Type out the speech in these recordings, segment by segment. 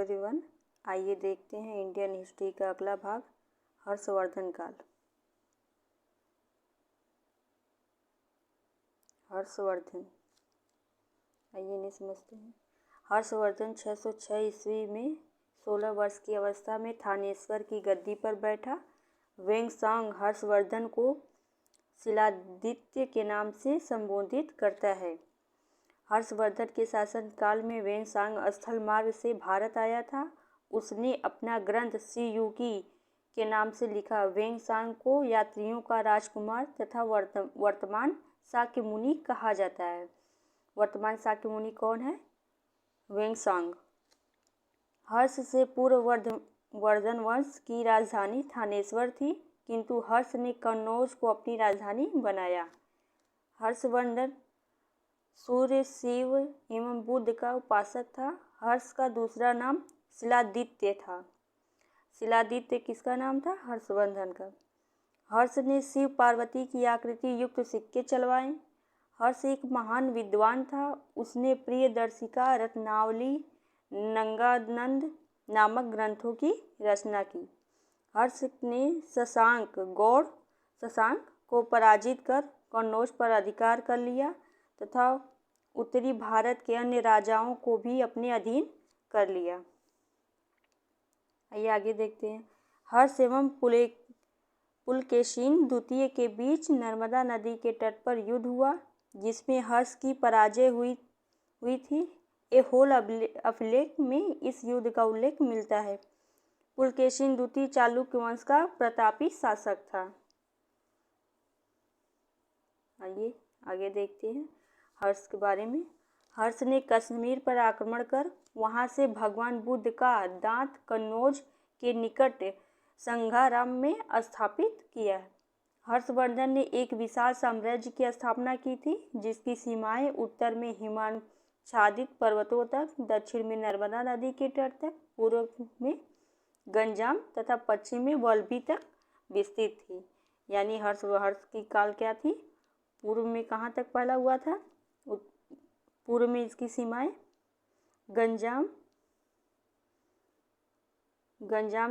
Everyone, आइए देखते हैं इंडियन हिस्ट्री का अगला भाग, हर्षवर्धन काल। हर्षवर्धन, आइए इन्हें समझते हैं। हर्षवर्धन 606 ईस्वी में 16 वर्ष की अवस्था में थानेश्वर की गद्दी पर बैठा। वेंगसांग हर्षवर्धन को शिलादित्य के नाम से संबोधित करता है। हर्षवर्धन के शासनकाल में वेंगसांग स्थल मार्ग से भारत आया था। उसने अपना ग्रंथ शियुकी के नाम से लिखा। वेंगसांग को यात्रियों का राजकुमार तथा वर्तमान शाक्य मुनि कहा जाता है। वर्तमान शाक्य मुनि कौन है? वेंगसांग। हर्ष से पूर्व वर्धन वंश की राजधानी थानेश्वर थी, किंतु हर्ष ने कन्नौज को अपनी राजधानी बनाया। हर्षवर्धन सूर्य, शिव एवं बुद्ध का उपासक था। हर्ष का दूसरा नाम शिलादित्य था। शिलादित्य किसका नाम था? हर्षवर्धन का। हर्ष ने शिव पार्वती की आकृति युक्त सिक्के चलवाए। हर्ष एक महान विद्वान था। उसने प्रियदर्शिका, रत्नावली, नंगानंद नामक ग्रंथों की रचना की। हर्ष ने शशांक को पराजित कर कन्नौज पर अधिकार कर लिया तथा उत्तरी भारत के अन्य राजाओं को भी अपने अधीन कर लिया। आइए आगे देखते हैं। हर्ष एवं पुलकेशिन द्वितीय के बीच नर्मदा नदी के तट पर युद्ध हुआ, जिसमें हर्ष की पराजय हुई थी। ए होल अभिलेख में इस युद्ध का उल्लेख मिलता है। पुलकेशिन द्वितीय चालुक्य वंश का प्रतापी शासक था। आइए आगे देखते हैं हर्ष के बारे में। हर्ष ने कश्मीर पर आक्रमण कर वहां से भगवान बुद्ध का दांत कन्नौज के निकट संघाराम में स्थापित किया। हर्षवर्धन ने एक विशाल साम्राज्य की स्थापना की थी, जिसकी सीमाएं उत्तर में हिमाच्छादित पर्वतों तक, दक्षिण में नर्मदा नदी के तट तक, पूर्व में गंजाम तथा पश्चिम में वल्लभी तक विस्तृत थी। यानी हर्ष की काल क्या थी? पूर्व में कहाँ तक फैला हुआ था? पूर्व में इसकी सीमाएं गंजाम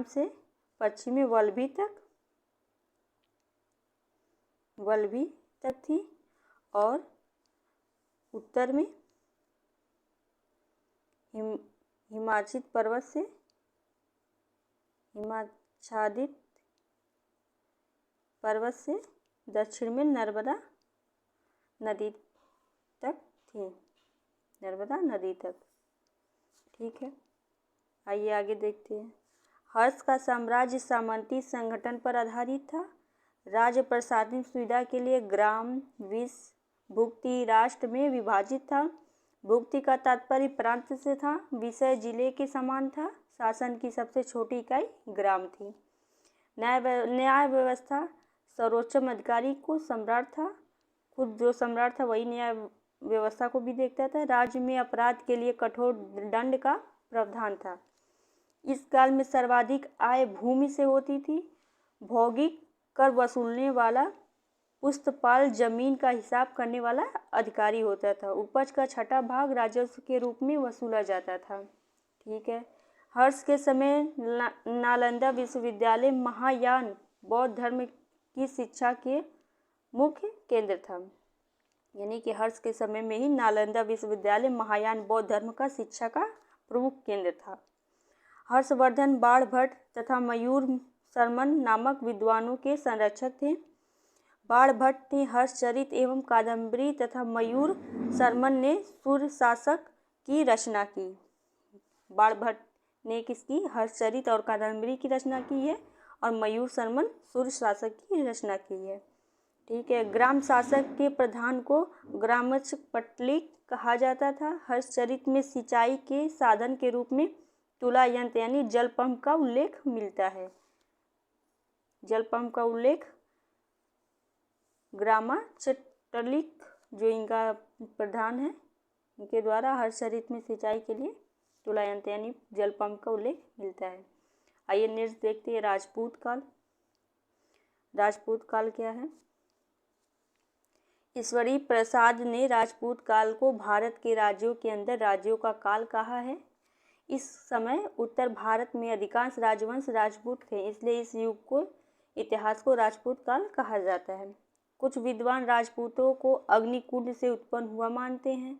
से पश्चिम में वल्लभी तक थी और उत्तर में हिमाच्छादित पर्वत से दक्षिण में नर्मदा नदी तक थी। ठीक है, आइए आगे देखते हैं। हर्ष का साम्राज्य सामंती संगठन पर आधारित था। राज्य प्रशासनिक सुविधा के लिए ग्राम, विषय, भुक्ति राष्ट्र में विभाजित था। भुक्ति का तात्पर्य प्रांत से था। विषय जिले के समान था। शासन की सबसे छोटी इकाई ग्राम थी। न्याय व्यवस्था सर्वोच्चम अधिकारी को सम्राट था। खुद जो सम्राट था वही न्याय व्यवस्था को भी देखता था। राज्य में अपराध के लिए कठोर दंड का प्रावधान था। इस काल में सर्वाधिक आय भूमि से होती थी। भौगोलिक कर वसूलने वाला पुस्तपाल जमीन का हिसाब करने वाला अधिकारी होता था। उपज का छठा भाग राजस्व के रूप में वसूला जाता था। ठीक है। हर्ष के समय नालंदा विश्वविद्यालय महायान बौद्ध धर्म की शिक्षा के मुख्य केंद्र था। यानी कि हर्ष के समय में ही नालंदा विश्वविद्यालय महायान बौद्ध धर्म का शिक्षा का प्रमुख केंद्र था। हर्षवर्धन बाणभट्ट तथा मयूर शर्मन नामक विद्वानों के संरक्षक थे। बाणभट्ट ने हर्षचरित एवं कादम्बरी तथा मयूर शर्मन ने सूर्य शासक की रचना की। बाणभट्ट ने किसकी? हर्षचरित और कादम्बरी की रचना की है और मयूर शर्मन सूर्य शासक की रचना की है। ठीक है। ग्राम शासक के प्रधान को ग्रामचपटलिक कहा जाता था। हर्षचरित में सिंचाई के साधन के रूप में तुला यंत्र यानी जल पंप का उल्लेख मिलता है। जल पंप का उल्लेख ग्रामचपटलिक जो इनका प्रधान है उनके द्वारा हर्षचरित में सिंचाई के लिए तुला यंत्र यानी जल पंप का उल्लेख मिलता है। आइए नेक्स्ट देखते हैं राजपूत काल। राजपूत काल क्या है? ईश्वरी प्रसाद ने राजपूत काल को भारत के राज्यों के अंदर राज्यों का काल कहा है। इस समय उत्तर भारत में अधिकांश राजवंश राजपूत थे, इसलिए इस युग को इतिहास को राजपूत काल कहा जाता है। कुछ विद्वान राजपूतों को अग्निकुंड से उत्पन्न हुआ मानते हैं।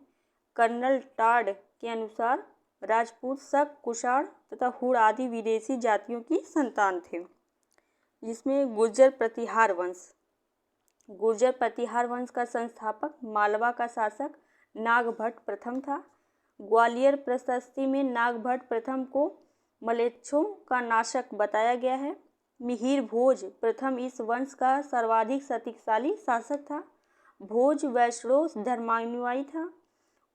कर्नल टाड के अनुसार राजपूत शक, कुषाण तथा हुड़ आदि विदेशी जातियों की संतान थे, जिसमें गुर्जर प्रतिहार वंश का संस्थापक मालवा का शासक नागभट्ट प्रथम था। ग्वालियर प्रशस्ति में नागभट्ट प्रथम को मलेच्छों का नाशक बताया गया है। मिहिर भोज प्रथम इस वंश का सर्वाधिक शक्तिशाली शासक था। भोज वैष्णव धर्मानुयायी था।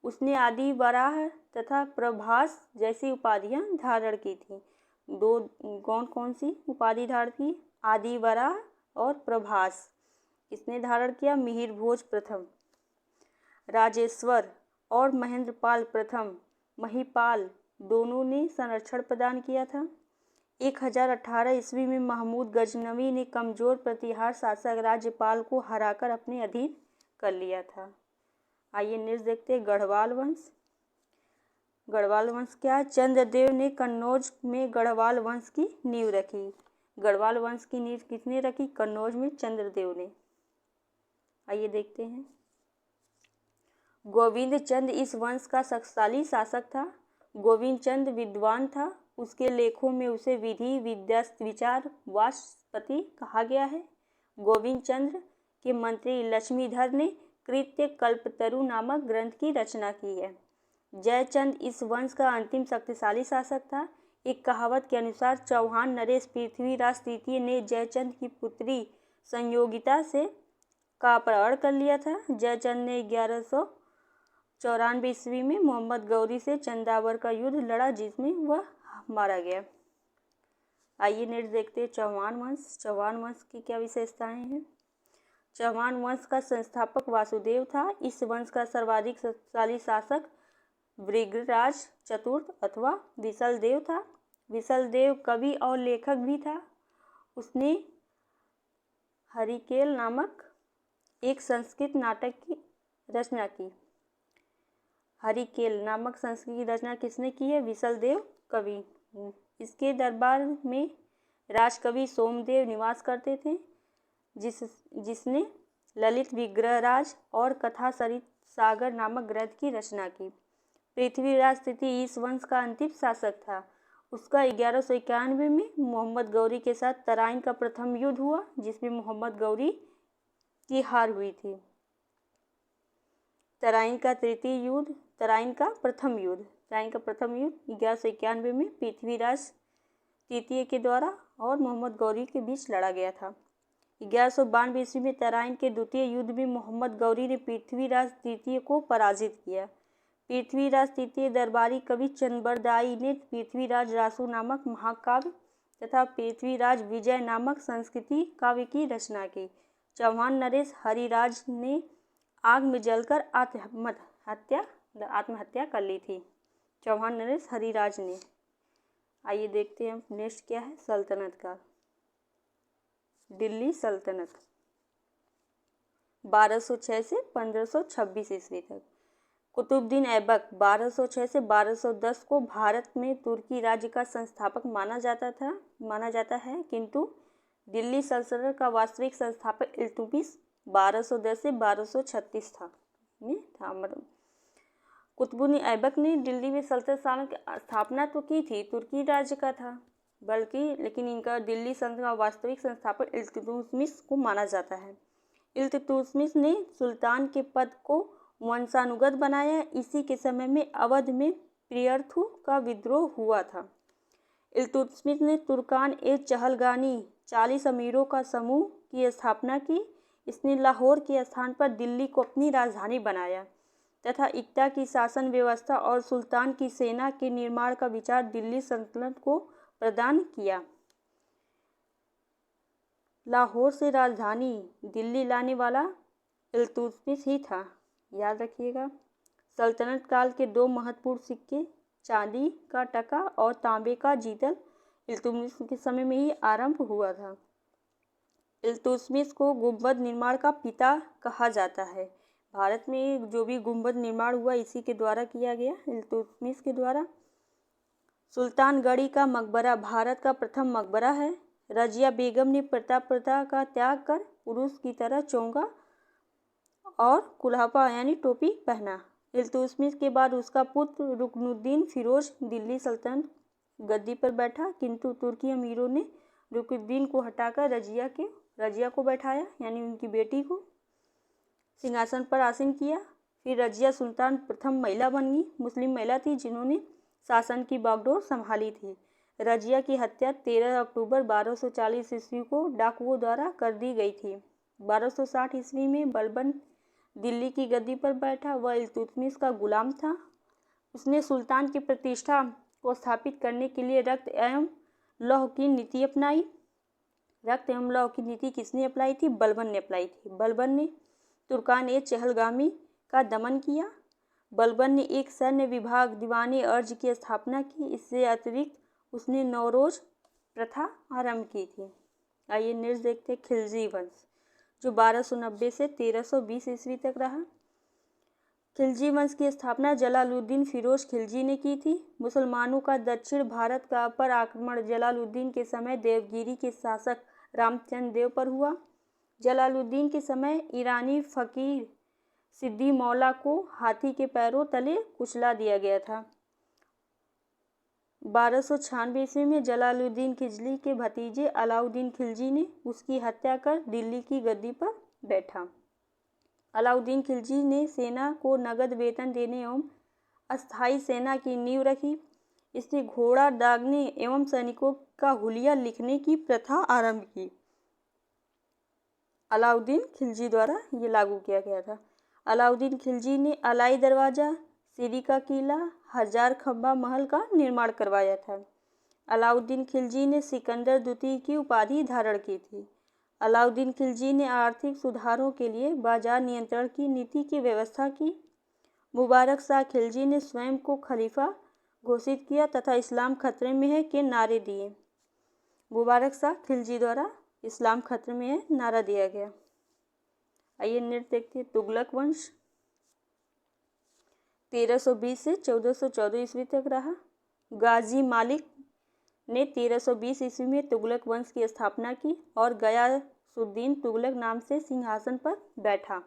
उसने आदि वराह तथा प्रभास जैसी उपाधियां धारण की थी। कौन सी उपाधि धारण की? आदि वराह और प्रभास। किसने धारण किया? मिहिर भोज प्रथम। राजेश्वर और महेंद्रपाल प्रथम महिपाल दोनों ने संरक्षण प्रदान किया था। 1018 ईस्वी में महमूद गजनवी ने कमजोर प्रतिहार शासक राज्यपाल को हराकर अपने अधीन कर लिया था। आइए नेक्स्ट देखते हैं गढ़वाल वंश। गढ़वाल वंश क्या है? चंद्रदेव ने कन्नौज में गढ़वाल वंश की नींव रखी। गढ़वाल वंश की नींव किसने रखी? कन्नौज में चंद्रदेव ने। आइए देखते हैं। गोविंद चंद इस वंश का शक्तिशाली शासक था। गोविंद चंद विद्वान था। उसके लेखों में उसे विधि विद्या विचार वाचस्पति कहा गया है। गोविंद चंद्र के मंत्री लक्ष्मीधर ने कृत्य कल्पतरु नामक ग्रंथ की रचना की है। जयचंद इस वंश का अंतिम शक्तिशाली शासक था। एक कहावत के अनुसार चौहान नरेश पृथ्वीराज तृतीय ने जयचंद की पुत्री संयोगिता से का अपहरण कर लिया था। जयचंद ने 1194 ईस्वी में मोहम्मद गौरी से चंदावर का युद्ध लड़ा, जिसमें वह मारा गया। आइए नेक्स्ट देखते हैं चौहान वंश। चौहान वंश की क्या विशेषताएं हैं? चौहान वंश का संस्थापक वासुदेव था। इस वंश का सर्वाधिक शक्तिशाली शासक भृगराज चतुर्थ अथवा विशलदेव था। विशलदेव कवि और लेखक भी था। उसने हरिकेल नामक एक संस्कृत नाटक की रचना की। हरिकेल नामक संस्कृत की रचना किसने की है? विशलदेव कवि। इसके दरबार में राजकवि सोमदेव निवास करते थे, जिसने ललित विग्रहराज और कथा सरित सागर नामक ग्रंथ की रचना की। पृथ्वीराज तृतीय इस वंश का अंतिम शासक था। उसका 1191 में मोहम्मद गौरी के साथ तराइन का प्रथम युद्ध हुआ, जिसमें मोहम्मद गौरी की हार हुई थी। तराइन का प्रथम युद्ध 1191 में पृथ्वीराज तृतीय के द्वारा और मोहम्मद गौरी के बीच लड़ा गया था। 1192 ईस्वी में तराइन के द्वितीय युद्ध में मोहम्मद गौरी ने पृथ्वीराज तृतीय को पराजित किया। पृथ्वीराज तृतीय दरबारी कवि चंबरदाई ने पृथ्वीराज रासु नामक महाकाव्य तथा पृथ्वीराज विजय नामक संस्कृति काव्य की रचना की। चौहान नरेश हरिराज ने आग में जलकर आत्महत्या कर ली थी। चौहान नरेश हरिराज ने। आइए देखते हैं नेक्स्ट क्या है। सल्तनत का दिल्ली सल्तनत 1206 से 1526 ईस्वी तक। कुतुबुद्दीन ऐबक 1206 से 1210 को भारत में तुर्की राज्य का संस्थापक माना जाता है, किंतु दिल्ली सल्तनत का वास्तविक संस्थापक इल्तुतमिश 1210 से 1236 था। कुतुबुद्दीन ऐबक ने दिल्ली में सल्तनत की स्थापना तो की थी, तुर्की राज्य का था लेकिन इनका दिल्ली सल्तनत का वास्तविक संस्थापक इल्तुतमिश को माना जाता है। इल्तुतमिश ने सुल्तान के पद को वंशानुगत बनाया। इसी के समय में अवध में प्रियर्थु का विद्रोह हुआ था। इल्तुतमिश ने तुर्कान ए चहलगानी 40 अमीरों का समूह की स्थापना की। इसने लाहौर के स्थान पर दिल्ली को अपनी राजधानी बनाया तथा इक्ता की शासन व्यवस्था और सुल्तान की सेना के निर्माण का विचार दिल्ली सल्तनत को प्रदान किया। लाहौर से राजधानी दिल्ली लाने वाला इल्तुतमिश ही था, याद रखिएगा। सल्तनत काल के दो महत्वपूर्ण सिक्के, चांदी का टका और तांबे का जीतल, इल्तुतमिश के समय में ही आरंभ हुआ था। इल्तुतमिश को गुंबद निर्माण का पिता कहा जाता है। भारत में जो भी गुंबद निर्माण हुआ इसी के द्वारा किया गया, इल्तुतमिश के द्वारा। सुल्तानगढ़ी का मकबरा भारत का प्रथम मकबरा है। रजिया बेगम ने प्रताप प्रथा का त्याग कर पुरुष की तरह चोंगा और कुल्हापा यानी टोपी पहना। इल्तुतमिश के बाद उसका पुत्र रुकनुद्दीन फिरोज दिल्ली सल्तनत गद्दी पर बैठा, किंतु तुर्की अमीरों ने रुकनुद्दीन को हटाकर रजिया को बैठाया, यानी उनकी बेटी को सिंहासन पर आसीन किया। फिर रजिया सुल्तान प्रथम महिला बन गई, मुस्लिम महिला थी जिन्होंने शासन की बागडोर संभाली थी। रजिया की हत्या 13 अक्टूबर 1240 ईस्वी को डाकुओं द्वारा कर दी गई थी। 1260 ईस्वी में बलबन दिल्ली की गद्दी पर बैठा। वह इल्तुतमिश का गुलाम था। उसने सुल्तान की प्रतिष्ठा को स्थापित करने के लिए रक्त एवं लौह की नीति अपनाई। रक्त एवं लौह की नीति किसने अप्लाई थी? बलबन ने अप्लाई थी। बलबन ने तुर्कान चहलगामी का दमन किया। बलबन ने एक सैन्य विभाग दीवाने अर्ज की स्थापना की। इससे अतिरिक्त उसने नौरोज प्रथा आरंभ की थी। आइए नेक्स्ट देखते हैं खिलजी वंश, जो 1290 से 1320 ईस्वी तक रहा। खिलजी वंश की स्थापना जलालुद्दीन फिरोज खिलजी ने की थी। मुसलमानों का दक्षिण भारत पर आक्रमण जलालुद्दीन के समय देवगिरी के शासक रामचंद्र देव पर हुआ। जलालुद्दीन के समय ईरानी फकीर सिद्दी मौला को हाथी के पैरों तले कुचला दिया गया था। 1296 ईस्वी में जलालुद्दीन खिलजी के भतीजे अलाउद्दीन खिलजी ने उसकी हत्या कर दिल्ली की गद्दी पर बैठा। अलाउद्दीन खिलजी ने सेना को नगद वेतन देने एवं अस्थायी सेना की नींव रखी। इसने घोड़ा दागने एवं सैनिकों का हुलिया लिखने की प्रथा आरंभ की। अलाउद्दीन खिलजी द्वारा ये लागू किया गया था। अलाउद्दीन खिलजी ने अलाई दरवाजा, सीरी का किला, हजार खंबा महल का निर्माण करवाया था। अलाउद्दीन खिलजी ने सिकंदर द्वितीय की उपाधि धारण की थी। अलाउद्दीन खिलजी ने आर्थिक सुधारों के लिए बाजार नियंत्रण की नीति की व्यवस्था की। मुबारक शाह खिलजी ने स्वयं को खलीफा घोषित किया तथा इस्लाम खतरे में है के नारे दिए। मुबारक शाह खिलजी द्वारा इस्लाम खतरे में है नारा दिया गया। आइए नेक्स्ट देखते हैं तुगलक वंश, 1320 से 1414 ईस्वी तक रहा। गाजी मालिक ने 1320 ईस्वी में तुगलक वंश की स्थापना की और गयासुद्दीन तुगलक नाम से सिंहासन पर बैठा।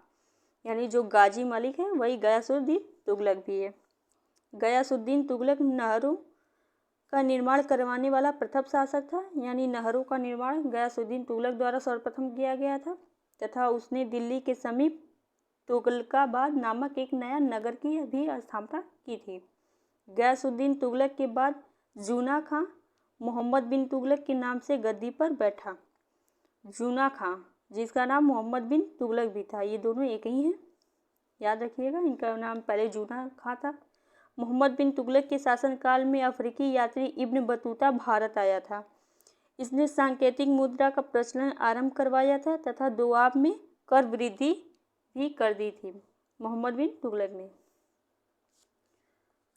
यानी जो गाजी मालिक है वही गयासुद्दीन तुगलक भी है। गयासुद्दीन तुगलक नहरों का निर्माण करवाने वाला प्रथम शासक था। यानी नहरों का निर्माण गयासुद्दीन तुगलक द्वारा सर्वप्रथम किया गया था तथा उसने दिल्ली के समीप तुगलकाबाद नामक एक नया नगर की भी स्थापना की थी। गयासुद्दीन तुगलक के बाद जूना खां मोहम्मद बिन तुगलक के नाम से गद्दी पर बैठा। जूना खां जिसका नाम मोहम्मद बिन तुगलक भी था, ये दोनों एक ही हैं, याद रखिएगा। इनका नाम पहले जूना खां था। मोहम्मद बिन तुगलक के शासनकाल में अफ्रीकी यात्री इब्न बतूता भारत आया था। इसने सांकेतिक मुद्रा का प्रचलन आरंभ करवाया था तथा दोआब में कर वृद्धि भी कर दी थी मोहम्मद बिन तुगलक ने।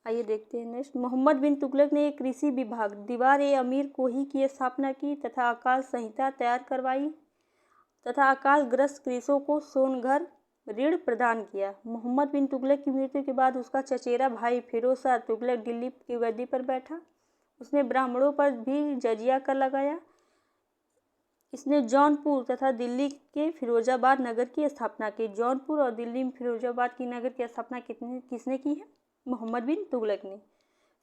आइए देखते हैं नेक्स्ट। मोहम्मद बिन तुगलक ने एक कृषि विभाग दीवार-ए-अमीर कोही की स्थापना की तथा अकाल संहिता तैयार करवाई तथा अकालग्रस्त कृषकों को सोनघर ऋण प्रदान किया। मोहम्मद बिन तुगलक की मृत्यु के बाद उसका चचेरा भाई फिरोज शाह तुगलक दिल्ली की गद्दी पर बैठा। उसने ब्राह्मणों पर भी जजिया कर लगाया। इसने जौनपुर तथा दिल्ली के फिरोजाबाद नगर की स्थापना की। जौनपुर और दिल्ली में फिरोजाबाद की नगर की स्थापना किसने की है? मोहम्मद बिन तुगलक ने।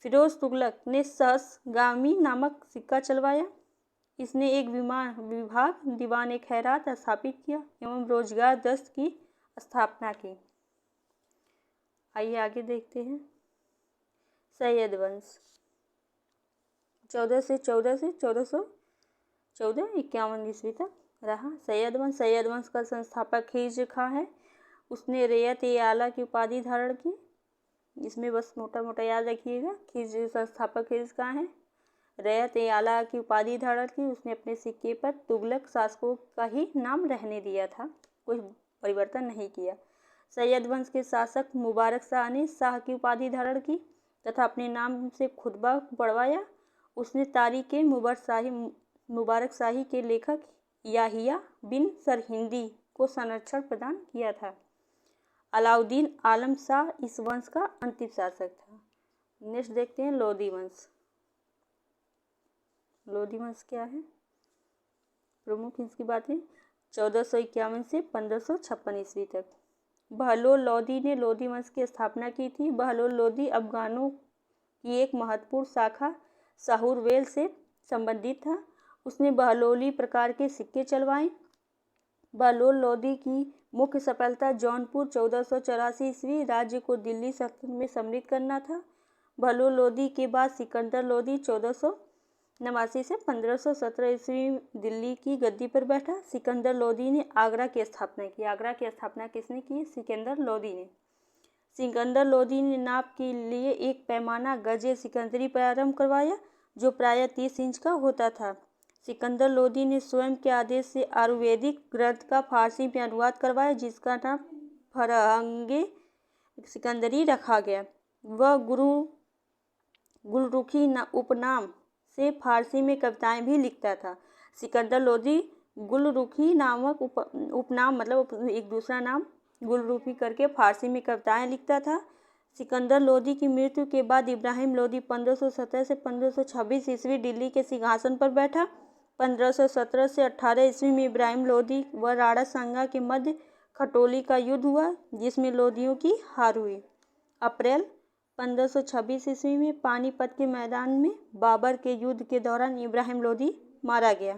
फिरोज तुगलक ने सहस्गामी नामक सिक्का चलवाया। इसने एक विभाग दीवान खैरात स्थापित किया एवं रोजगार दस्त की स्थापना की। आइए आगे देखते हैं। सैयद वंश 1451 ईस्वी तक रहा। सैयद वंश का संस्थापक खिज़्र खां है। उसने रैयत-ए-आला की उपाधि धारण की। इसमें बस मोटा मोटा याद रखिएगा, संस्थापक खिज़्र खां है, रैयत-ए-आला की उपाधि धारण की। उसने अपने सिक्के पर तुगलक शासकों का ही नाम रहने दिया था, कोई परिवर्तन नहीं किया। सैयद वंश के शासक मुबारक शाह ने शाह की उपाधि धारण की तथा अपने नाम से खुतबा पढ़वाया। उसने तारीख़ मुबारक शाही के लेखक याहिया बिन सरहिंदी को संरक्षण प्रदान किया था। अलाउद्दीन आलम शाह इस वंश का अंतिम शासक था। नेक्स्ट देखते हैं लोदी वंश लोधी वंश क्या है? प्रमुख इसकी बातें 1451 से 1556 ईस्वी तक। बहलोल लोधी ने लोधी वंश की स्थापना की थी। बहलोल लोधी अफगानों की एक महत्वपूर्ण शाखा साहुरवेल से संबंधित था। उसने बहलोली प्रकार के सिक्के चलवाए। बहलोल लोधी की मुख्य सफलता जौनपुर 1484 ईस्वी राज्य को दिल्ली सल्तनत में सम्मिलित करना था। बहलोल लोधी के बाद सिकंदर लोधी 1489 से 1517 ईस्वी दिल्ली की गद्दी पर बैठा। सिकंदर लोधी ने आगरा की स्थापना की। आगरा की स्थापना किसने की? सिकंदर लोधी ने। सिकंदर लोधी ने नाप के लिए एक पैमाना गजे सिकंदरी प्रारंभ करवाया जो प्रायः 30 इंच का होता था। सिकंदर लोधी ने स्वयं के आदेश से आयुर्वेदिक ग्रंथ का फारसी में अनुवाद करवाया जिसका नाम फरहंगे सिकंदरी रखा गया। वह गुलरुखी उपनाम से फारसी में कविताएं भी लिखता था। सिकंदर लोधी गुलरुखी नामक उपनाम मतलब एक दूसरा नाम गुलरुखी करके फारसी में कविताएं लिखता था। सिकंदर लोधी की मृत्यु के बाद इब्राहिम लोधी 1517 से 1526 ईस्वी दिल्ली के सिंहासन पर बैठा। 1517 से 18 ईस्वी में इब्राहिम लोधी व राणा सांगा के मध्य खटोली का युद्ध हुआ जिसमें लोधियों की हार हुई। अप्रैल 1526 ईस्वी में पानीपत के मैदान में बाबर के युद्ध के दौरान इब्राहिम लोधी मारा गया।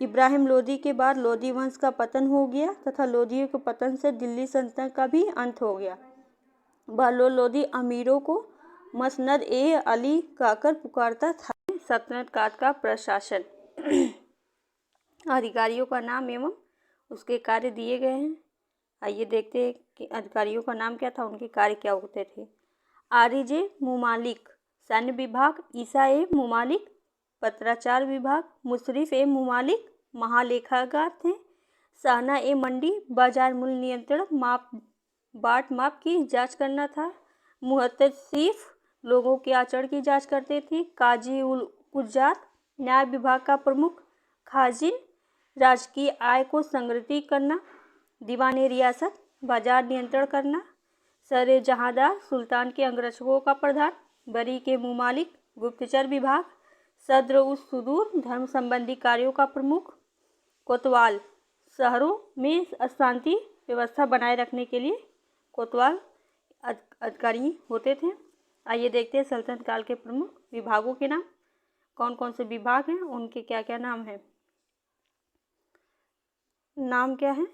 इब्राहिम लोधी के बाद लोधी वंश का पतन हो गया तथा लोधियों के पतन से दिल्ली सल्तनत का भी अंत हो गया। बहलोल लोधी अमीरों को मसनद ए अली कहकर पुकारता था। सल्तनत काल का प्रशासन अधिकारियों का नाम एवं उसके कार्य दिए गए हैं। आइए देखते हैं कि अधिकारियों का नाम क्या था, उनके कार्य क्या होते थे। आरिजे मुमालिक सैन्य विभाग, ईसा ए मुमालिक पत्राचार विभाग, मुशरिफ ए मुमालिक महालेखागार थे, सहना ए मंडी बाजार मूल्य नियंत्रण माप की जांच करना था, मुहतसिफ लोगों के आचरण की जांच करते थे, काजी उल कुज्जात न्याय विभाग का प्रमुख, खाजिन राजकीय आय को संग्रहित करना, दीवान ए रियासत बाजार नियंत्रण करना, सर जहांदार सुल्तान के अंगरक्षकों का प्रधान, बरी के मुमालिक गुप्तचर विभाग, सद्र उस सुदूर धर्म संबंधी कार्यों का प्रमुख, कोतवाल शहरों में शांति व्यवस्था बनाए रखने के लिए कोतवाल अधिकारी होते थे। आइए देखते हैं सल्तनत काल के प्रमुख विभागों के नाम। कौन कौन से विभाग हैं, उनके क्या क्या नाम हैं। नाम क्या है?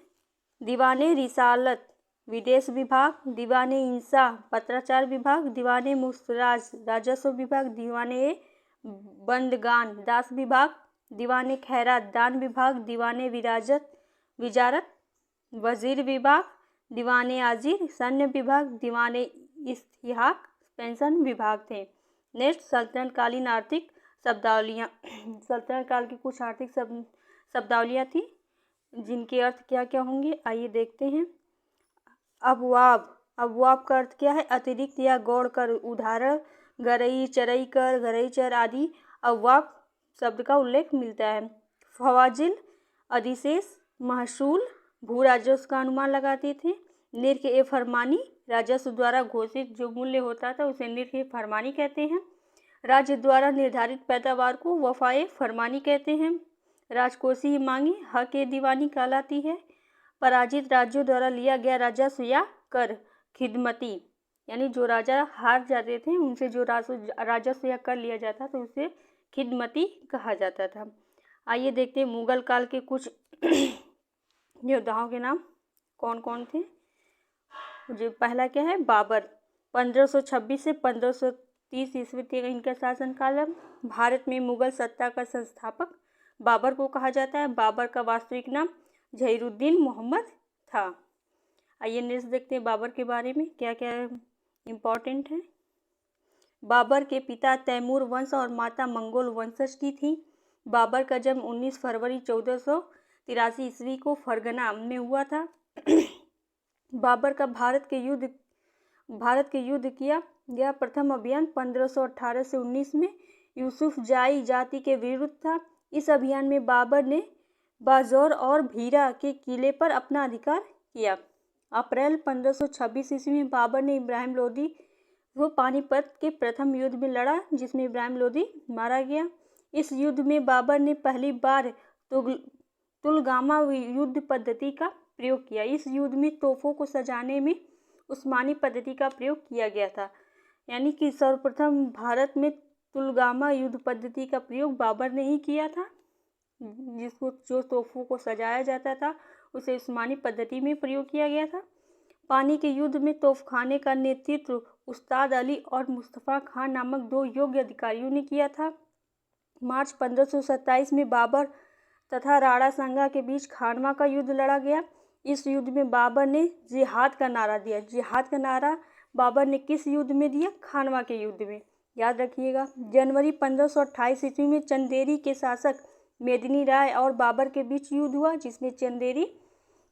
दीवाने रिसालत विदेश विभाग, दीवाने इंसा पत्राचार विभाग, दीवाने मुस्तराज राजस्व विभाग, दीवाने बंदगान दास विभाग, दीवाने खैरात दान विभाग, दीवाने विजारत वजीर विभाग, दीवाने आजिर सैन्य विभाग, दीवाने इस्तिहाक पेंशन विभाग थे। नेक्स्ट सल्तनत कालीन आर्थिक शब्दावलियाँ। सल्तनत काल की कुछ आर्थिक शब्दावलियाँ थी जिनके अर्थ क्या क्या होंगे, आइए देखते हैं। अबवाब का अर्थ क्या है? अतिरिक्त या गौड़ कर। उदाहरण गरई चरई कर, गरई चर आदि अबवाब शब्द का उल्लेख मिलता है। फवाजिल अधिशेष महसूल भू राजस्व का अनुमान लगाते थे। निर्ख ए फरमानी राजस्व द्वारा घोषित जो मूल्य होता था उसे निर्ख ए फरमानी कहते हैं। राज्य द्वारा निर्धारित पैदावार को वफाए फरमानी कहते हैं। राजकोषीय मांगी हक ए दीवानी कहलाती है। पराजित राज्यों द्वारा लिया गया राजस्व या कर खिदमती, यानी जो राजा हार जाते थे उनसे जो राजस्व या कर लिया जाता तो उसे खिदमती कहा जाता था। आइए देखते हैं मुगल काल के कुछ योद्धाओं के नाम कौन कौन थे। जो पहला क्या है? बाबर 1526 से 1530 ईस्वी तक इनका शासनकाल है। भारत में मुगल सत्ता का संस्थापक बाबर को कहा जाता है। बाबर का वास्तविक नाम जहीरुद्दीन मोहम्मद था। आइए नेक्स्ट देखते हैं बाबर के बारे में क्या क्या इम्पोर्टेंट है। बाबर के पिता तैमूर वंश और माता मंगोल वंशज की थी। बाबर का जन्म 19 फरवरी 1483 ईस्वी को फरगना में हुआ था। बाबर का भारत के युद्ध किया गया प्रथम अभियान 1518 से 19 में यूसुफ जाई जाति के विरुद्ध था। इस अभियान में बाबर ने बाजौर और भीरा के किले पर अपना अधिकार किया। अप्रैल 1526 ईस्वी में बाबर ने इब्राहिम लोधी वो पानीपत के प्रथम युद्ध में लड़ा जिसमें इब्राहिम लोदी मारा गया। इस युद्ध में बाबर ने पहली बार तुलगामा युद्ध पद्धति का प्रयोग किया। इस युद्ध में तोपों को सजाने में उस्मानी पद्धति का प्रयोग किया गया था, यानी कि सर्वप्रथम भारत में तुलगामा युद्ध पद्धति का प्रयोग बाबर ने ही किया था। जो तोपों को सजाया जाता था उसे उस्मानी पद्धति में प्रयोग किया गया था। पानी के युद्ध में तोपखाने का नेतृत्व उस्ताद अली और मुस्तफ़ा खान नामक दो योग्य अधिकारियों ने किया था। मार्च 1527 में बाबर तथा राणा सांगा के बीच खानवा का युद्ध लड़ा गया। इस युद्ध में बाबर ने जिहाद का नारा दिया। जिहाद का नारा बाबर ने किस युद्ध में दिया? खानवा के युद्ध में, याद रखिएगा। जनवरी 1528 ईस्वी में चंदेरी के शासक मेदिनी राय और बाबर के बीच युद्ध हुआ, जिसमें चंदेरी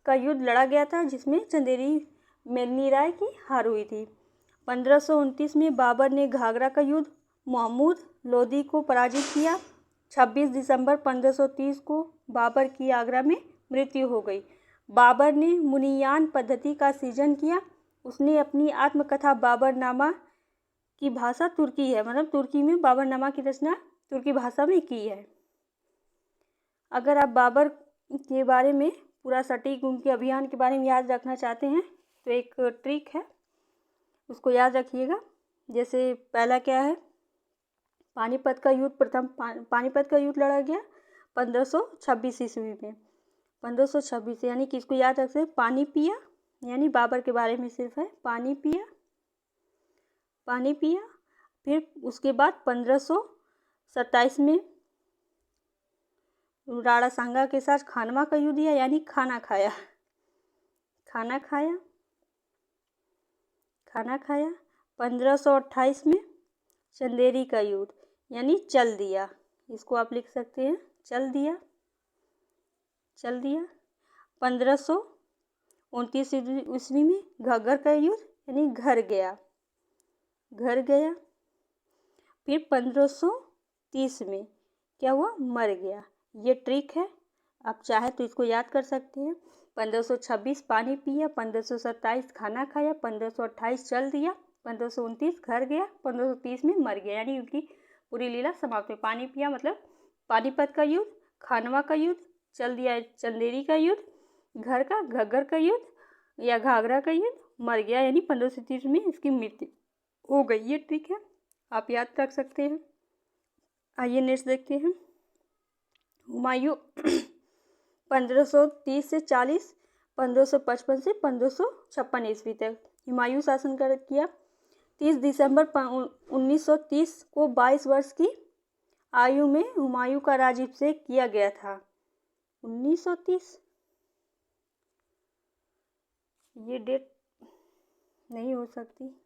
का युद्ध लड़ा गया था, जिसमें चंदेरी मेदिनी राय की हार हुई थी। 1529 में बाबर ने घाघरा का युद्ध महमूद लोदी को पराजित किया। 26 दिसंबर 1530 को बाबर की आगरा में मृत्यु हो गई। बाबर ने मुनियान पद्धति का सृजन किया। उसने अपनी आत्मकथा बाबरनामा की भाषा तुर्की है, मतलब तुर्की में बाबरनामा की रचना तुर्की भाषा में की है। अगर आप बाबर के बारे में पूरा सटीक उनके अभियान के बारे में याद रखना चाहते हैं तो एक ट्रिक है, उसको याद रखिएगा। जैसे पहला क्या है, पानीपत का युद्ध पानीपत का युद्ध लड़ा गया 1526 ईस्वी में। 1526 यानी कि इसको याद रखते हैं, पानी पिया यानी बाबर के बारे में सिर्फ है, पानी पिया। फिर उसके बाद 1527 में राणा सांगा के साथ खानवा का युद्ध किया, यानी खाना खाया। 1528 में चंदेरी का युद्ध यानी चल दिया, इसको आप लिख सकते हैं चल दिया। 1529 ईस्वी में घग्गर का युद्ध यानी घर गया। फिर 1530 में क्या हुआ? मर गया। ये ट्रिक है, आप चाहे तो इसको याद कर सकते हैं। 1526 पानी पिया, 1527 खाना खाया, 1528 चल दिया, 1529 घर गया, 1530 में मर गया, यानी उनकी पूरी लीला समाप्त हुई। पानी पिया मतलब पानीपत का युद्ध, खानवा का युद्ध, चल दिया चंदेरी का युद्ध, घर का घग्गर का युद्ध या घाघरा का युद्ध, मर गया, यानी 1530 में इसकी मृत्यु हो गई। ये ट्रिक है, आप याद रख सकते हैं। आइए नेक्स्ट देखते हैं। हुमायूं 1530 से 40, 1555 से 1556 ईस्वी तक हुमायूं शासन किया। 30 दिसंबर 1930 को 22 वर्ष की आयु में हुमायूं का राज्याभिषेक किया गया था। 1930 ये डेट नहीं हो सकती।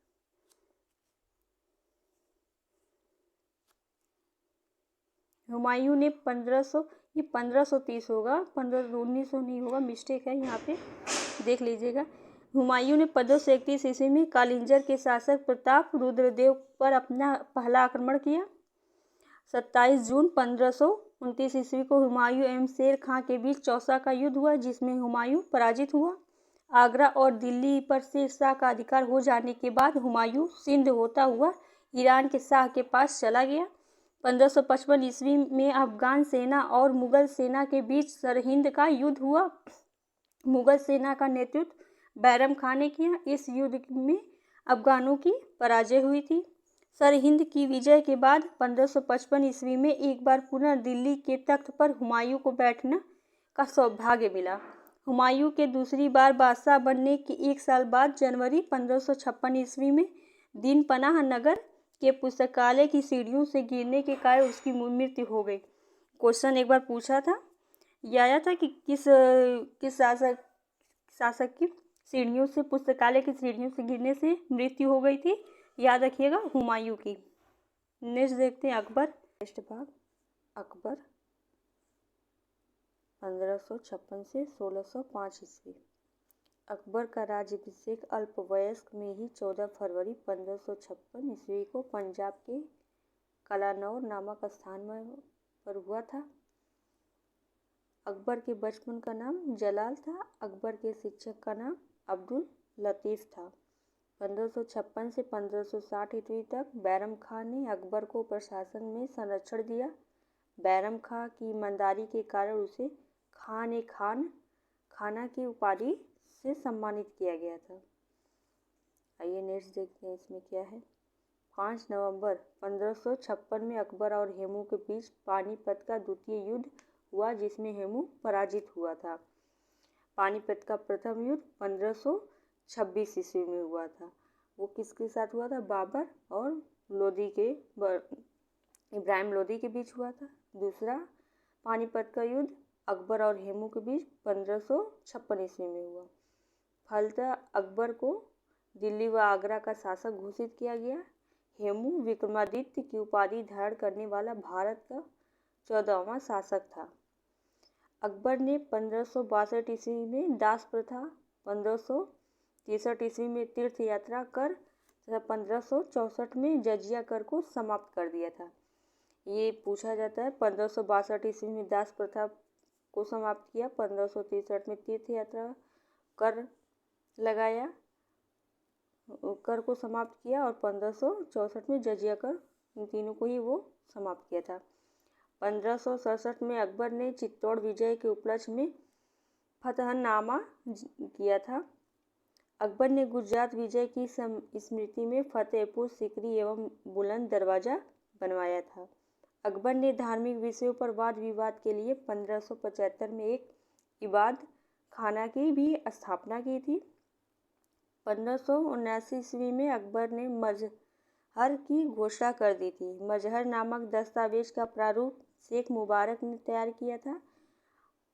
हुमायूं ने 1530 होगा, 1900 नहीं होगा, मिस्टेक है यहाँ पे, देख लीजिएगा। हुमायूं ने 1531 ईस्वी में कालिंजर के शासक प्रताप रुद्रदेव पर अपना पहला आक्रमण किया। 27 जून 1529 ईस्वी को हुमायूं एवं शेर खां के बीच चौसा का युद्ध हुआ, जिसमें हुमायूं पराजित हुआ। आगरा और दिल्ली पर शेर शाह का अधिकार हो जाने के बाद हुमायूं सिंध होता हुआ ईरान के शाह के पास चला गया। 1555 ईस्वी में अफगान सेना और मुगल सेना के बीच सरहिंद का युद्ध हुआ। मुगल सेना का नेतृत्व बैरम खान ने किया। इस युद्ध में अफगानों की पराजय हुई थी। सरहिंद की विजय के बाद 1555 ईस्वी में एक बार पुनः दिल्ली के तख्त पर हुमायूं को बैठने का सौभाग्य मिला। हुमायूं के दूसरी बार बादशाह बनने के एक साल बाद जनवरी 1556 ईस्वी में दीन पनाह नगर के पुस्तकालय की सीढ़ियों से गिरने के कारण उसकी मृत्यु हो गई। क्वेश्चन एक बार पूछा था, यह आया था कि किस शासक की सीढ़ियों से पुस्तकालय की सीढ़ियों से गिरने से मृत्यु हो गई थी। याद रखिएगा, हुमायूं की। नेक्स्ट देखते हैं अकबर। नेक्स्ट भाग अकबर 1556 से 1605 ईस्वी। अकबर का राज्याभिषेक अल्पवयस्क में ही 14 फरवरी 1556 ईस्वी को पंजाब के कलानौर नामक स्थान पर हुआ था। अकबर के बचपन का नाम जलाल था। अकबर के शिक्षक का नाम अब्दुल लतीफ़ था। 1556 से 1560 ईस्वी तक बैरम खां ने अकबर को प्रशासन में संरक्षण दिया। बैरम खां की ईमानदारी के कारण उसे खाना की उपाधि से सम्मानित किया गया था। आइए नेक्स्ट देखते हैं इसमें क्या है। 5 नवंबर 1556 में अकबर और हेमू के बीच पानीपत का द्वितीय युद्ध हुआ, जिसमें हेमू पराजित हुआ था। पानीपत का प्रथम युद्ध 1526 ईस्वी में हुआ था। वो किसके साथ हुआ था? बाबर और इब्राहिम लोदी के बीच हुआ था। दूसरा पानीपत का युद्ध अकबर और हेमू के बीच 1556 ईस्वी में हुआ। फलतः अकबर को दिल्ली व आगरा का शासक घोषित किया गया। हेमू विक्रमादित्य की उपाधि धारण करने वाला भारत का 14वां शासक था। अकबर ने 1562 ईस्वी में दास प्रथा, 1563 ईस्वी में तीर्थ यात्रा कर तथा 1564 में जजिया कर को समाप्त कर दिया था। ये पूछा जाता है 1562 ईस्वी में दास प्रथा को समाप्त किया, 1563 में तीर्थ यात्रा कर लगाया, कर को समाप्त किया और 1564 में जजिया कर, इन तीनों को ही वो समाप्त किया था। 1567 में अकबर ने चित्तौड़ विजय के उपलक्ष्य में फतहनामा किया था। अकबर ने गुजरात विजय की स्मृति में फतेहपुर सीकरी एवं बुलंद दरवाजा बनवाया था। अकबर ने धार्मिक विषयों पर वाद विवाद के लिए 1575 में एक इबाद खाना की भी स्थापना की थी। 1579 ईस्वी में अकबर ने मजहर की घोषणा कर दी थी। मजहर नामक दस्तावेज का प्रारूप शेख मुबारक ने तैयार किया था।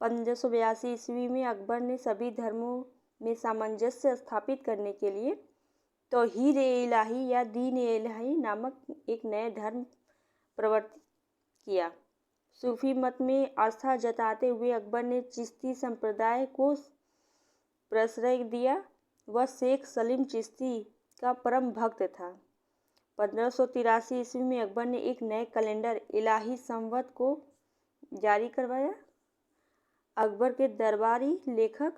1582 ईस्वी में अकबर ने सभी धर्मों में सामंजस्य स्थापित करने के लिए तौहीद-ए-इलाही या दीन-ए-इलाही नामक एक नए धर्म प्रवर्तित किया। सूफी मत में आस्था जताते हुए अकबर ने चिश्ती संप्रदाय को प्रश्रय दिया। वह शेख सलीम चिश्ती का परम भक्त था। 1583 ईस्वी में अकबर ने एक नए कैलेंडर इलाही संवत को जारी करवाया। अकबर के दरबारी लेखक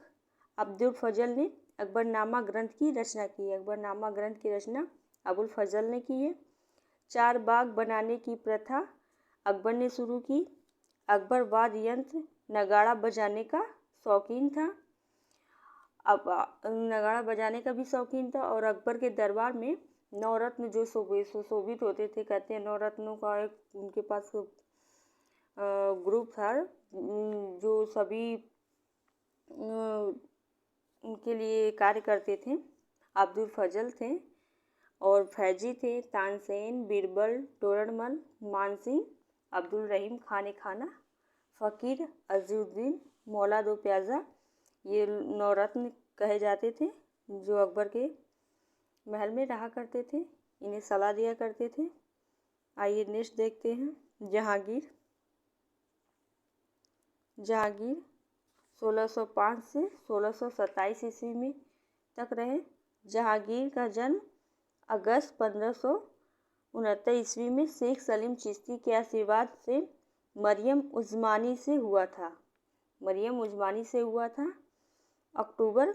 अब्दुल फजल ने अकबरनामा ग्रंथ की रचना की है। अकबरनामा ग्रंथ की रचना अबुल फजल ने की है। 4 बाग बनाने की प्रथा अकबर ने शुरू की। अकबर वाद्य यंत्र नगाड़ा बजाने का शौकीन था। अब नगाड़ा बजाने का भी शौकीन था और अकबर के दरबार में नवरत्न जो सुशोभित होते थे, कहते हैं नवरत्नों का एक उनके पास ग्रुप था जो सभी उनके लिए कार्य करते थे। अब्दुल फजल थे और फैजी थे, तानसेन, बीरबल, तोरणमल, मानसिंह, अब्दुल रहीम खान खाना, फ़कीर अज़ीज़ुद्दीन, मौला दो प्याज़ा, ये नवरत्न कहे जाते थे जो अकबर के महल में रहा करते थे, इन्हें सलाह दिया करते थे। आइए नेक्स्ट देखते हैं। जहांगीर 1605 से 1627 ईस्वी में तक रहे। जहांगीर का जन्म अगस्त 1569 ईस्वी में शेख सलीम चिश्ती के आशीर्वाद से मरियम उज़मानी से हुआ था। अक्टूबर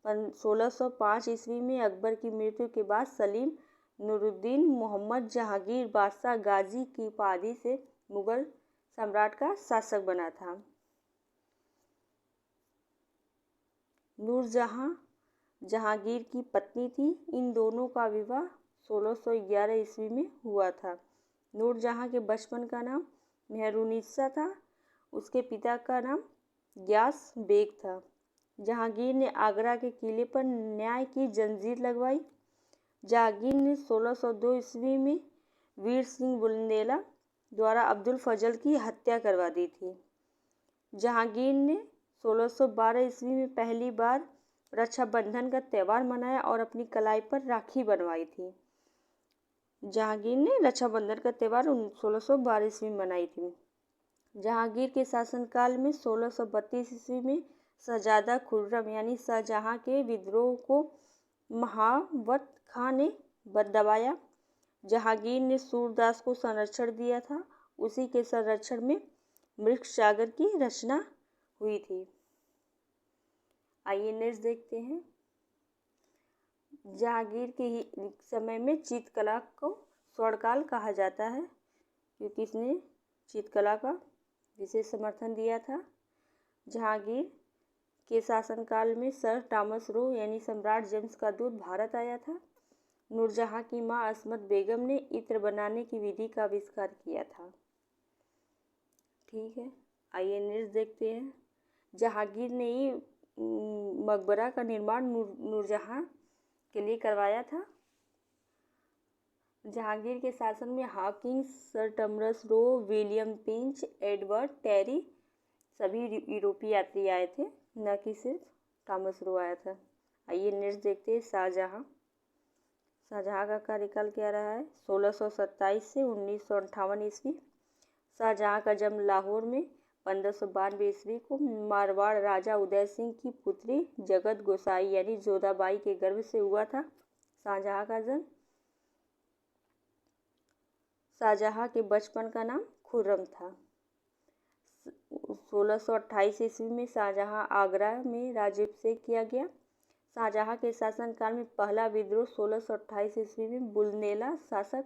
1605 ईस्वी में अकबर की मृत्यु के बाद सलीम नूरुद्दीन मोहम्मद जहांगीर बादशाह गाजी की उपाधि से मुगल सम्राट का शासक बना था। नूरजहां जहांगीर की पत्नी थी। इन दोनों का विवाह 1611 ईस्वी में हुआ था। नूरजहां के बचपन का नाम मेहरुन्निसा था। उसके पिता का नाम गियास बेग था। जहांगीर ने आगरा के किले पर न्याय की जंजीर लगवाई। जहांगीर ने 1602 ईस्वी में वीर सिंह बुंदेला द्वारा अब्दुल फजल की हत्या करवा दी थी। जहांगीर ने 1612 ईस्वी में पहली बार रक्षाबंधन का त्यौहार मनाया और अपनी कलाई पर राखी बनवाई थी। जहांगीर ने रक्षाबंधन का त्यौहार 1612 ईस्वी में मनाई थी। जहांगीर के शासनकाल में 1632 ईस्वी में शहजादा खुर्रम यानी शाहजहां के विद्रोह को महावत खां ने दबाया। जहांगीर ने सूरदास को संरक्षण दिया था। उसी के संरक्षण में मृगसागर की रचना हुई थी। आइए नेक्स्ट देखते हैं। जहांगीर के ही समय में चित्रकला को स्वर्णकाल कहा जाता है, क्योंकि इसने चित्रकला का विशेष समर्थन दिया था। जहांगीर के शासनकाल में सर थॉमस रो यानी सम्राट जेम्स का दूत भारत आया था। नूरजहां की मां अस्मत बेगम ने इत्र बनाने की विधि का आविष्कार किया था। ठीक है, आइए नेक्स्ट देखते हैं। जहांगीर ने ही मकबरा का निर्माण नूरजहां के लिए करवाया था। जहांगीर के शासन में Hawkins, sir Thomas Roe, William Finch, Edward Terry सभी यूरोपीय यात्री आए थे, न कि सिर्फ थॉमस रो आया था। आइए नेक्स्ट देखते हैं। शाहजहां का कार्यकाल क्या रहा है? 1627 से 1958 ईस्वी। शाहजहां का जन्म लाहौर में 1592 ईस्वी को मारवाड़ राजा उदय सिंह की पुत्री जगत गोसाई यानी जोधाबाई के गर्भ से हुआ था। शाहजहां का जन्म। शाहजहां के बचपन का नाम खुर्रम था। 1628 ईस्वी में शाहजहां आगरा में राज्याभिषेक किया गया। शाहजहां के शासनकाल में पहला विद्रोह 1628 ईस्वी में बुलंदेला शासक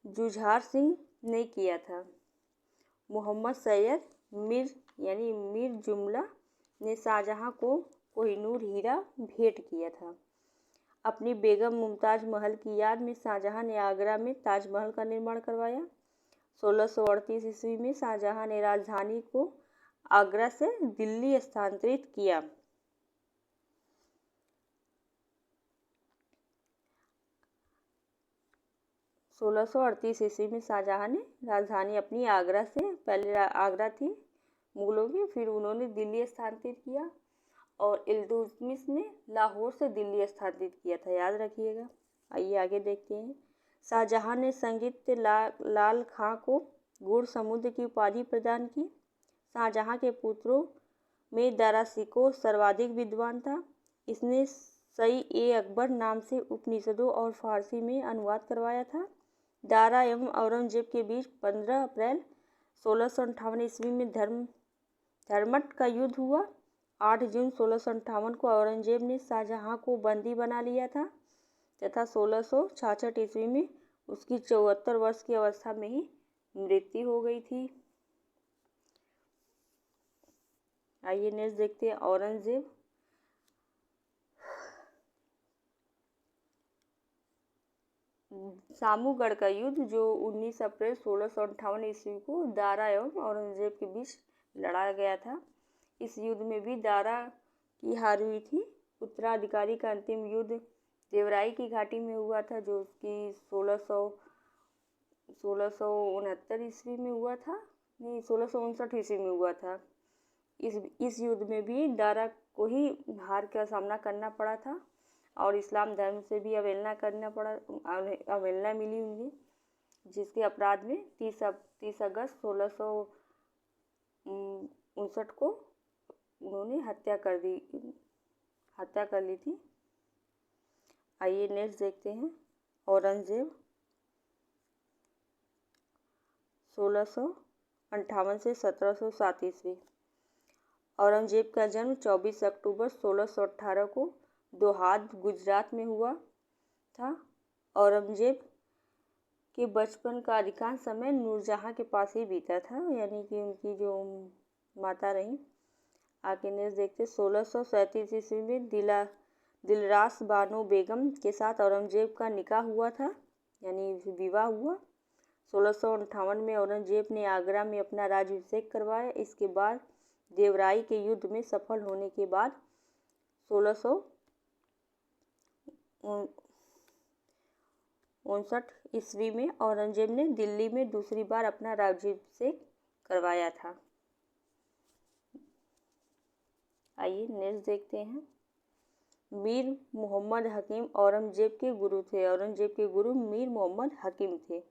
जुझार सिंह ने किया था। मोहम्मद सैयद मीर जुमला ने शाहजहां को कोहिनूर हीरा भेंट किया था। अपनी बेगम मुमताज महल की याद में शाहजहां ने आगरा में ताजमहल का निर्माण करवाया। 1638 ईस्वी में शाहजहां ने राजधानी को आगरा से दिल्ली स्थानांतरित किया। 1638 ईस्वी में शाहजहां ने राजधानी अपनी आगरा से, पहले आगरा थी मुगलों की, फिर उन्होंने दिल्ली स्थानांतरित किया और इल्तुतमिश ने लाहौर से दिल्ली स्थानांतरित किया था, याद रखिएगा। आइए आगे देखते हैं। शाहजहां ने संगीत लाल खां को गुड़ समुद्र की उपाधि प्रदान की। शाहजहां के पुत्रों में दारा शिकोह सर्वाधिक विद्वान था। इसने सई-ए-अकबर नाम से उपनिषदों और फारसी में अनुवाद करवाया था। दारा एवं औरंगजेब के बीच 15 अप्रैल 1658 ईस्वी में धर्मट का युद्ध हुआ। 8 जून 1658 को औरंगजेब ने शाहजहां को बंदी बना लिया था तथा 1666 ईस्वी में उसकी 74 वर्ष की अवस्था में ही मृत्यु हो गई थी। आइए नेक्स्ट देखते हैं। औरंगजेब। सामूगढ़ का युद्ध जो 19 अप्रैल 1658 ईस्वी को दारा एवं औरंगजेब के बीच लड़ा गया था। इस युद्ध में भी दारा की हार हुई थी। उत्तराधिकारी का अंतिम युद्ध देवराई की घाटी में हुआ था, जो उसकी 1669 ईस्वी में हुआ था, नहीं 1659 ईस्वी में हुआ था। इस युद्ध में भी दारा को ही हार का सामना करना पड़ा था और इस्लाम धर्म से भी अवहेलना मिली उन्हें, जिसके अपराध में 30 अगस्त 1659 को उन्होंने हत्या कर ली थी। आइए नेक्स्ट देखते हैं। औरंगजेब 1658 से 1707 ईस्वी। औरंगजेब का जन्म 24 अक्टूबर 1618 को दोहाद गुजरात में हुआ था। औरंगजेब के बचपन का अधिकांश समय नूरजहां के पास ही बीता था, यानी कि उनकी जो माता रही। आगे नेक्स्ट देखते। 1637 ईस्वी में दिलरास बानो बेगम के साथ औरंगजेब का निकाह हुआ था, यानी विवाह हुआ। 1658 में औरंगजेब ने आगरा में अपना राज्याभिषेक करवाया। इसके बाद देवराई के युद्ध में सफल होने के बाद 1659 ईस्वी में औरंगजेब ने दिल्ली में दूसरी बार अपना राज्याभिषेक करवाया था। आइए नेक्स्ट देखते हैं। मीर मोहम्मद हकीम औरंगजेब के गुरु थे। औरंगजेब के गुरु मीर मोहम्मद हकीम थे।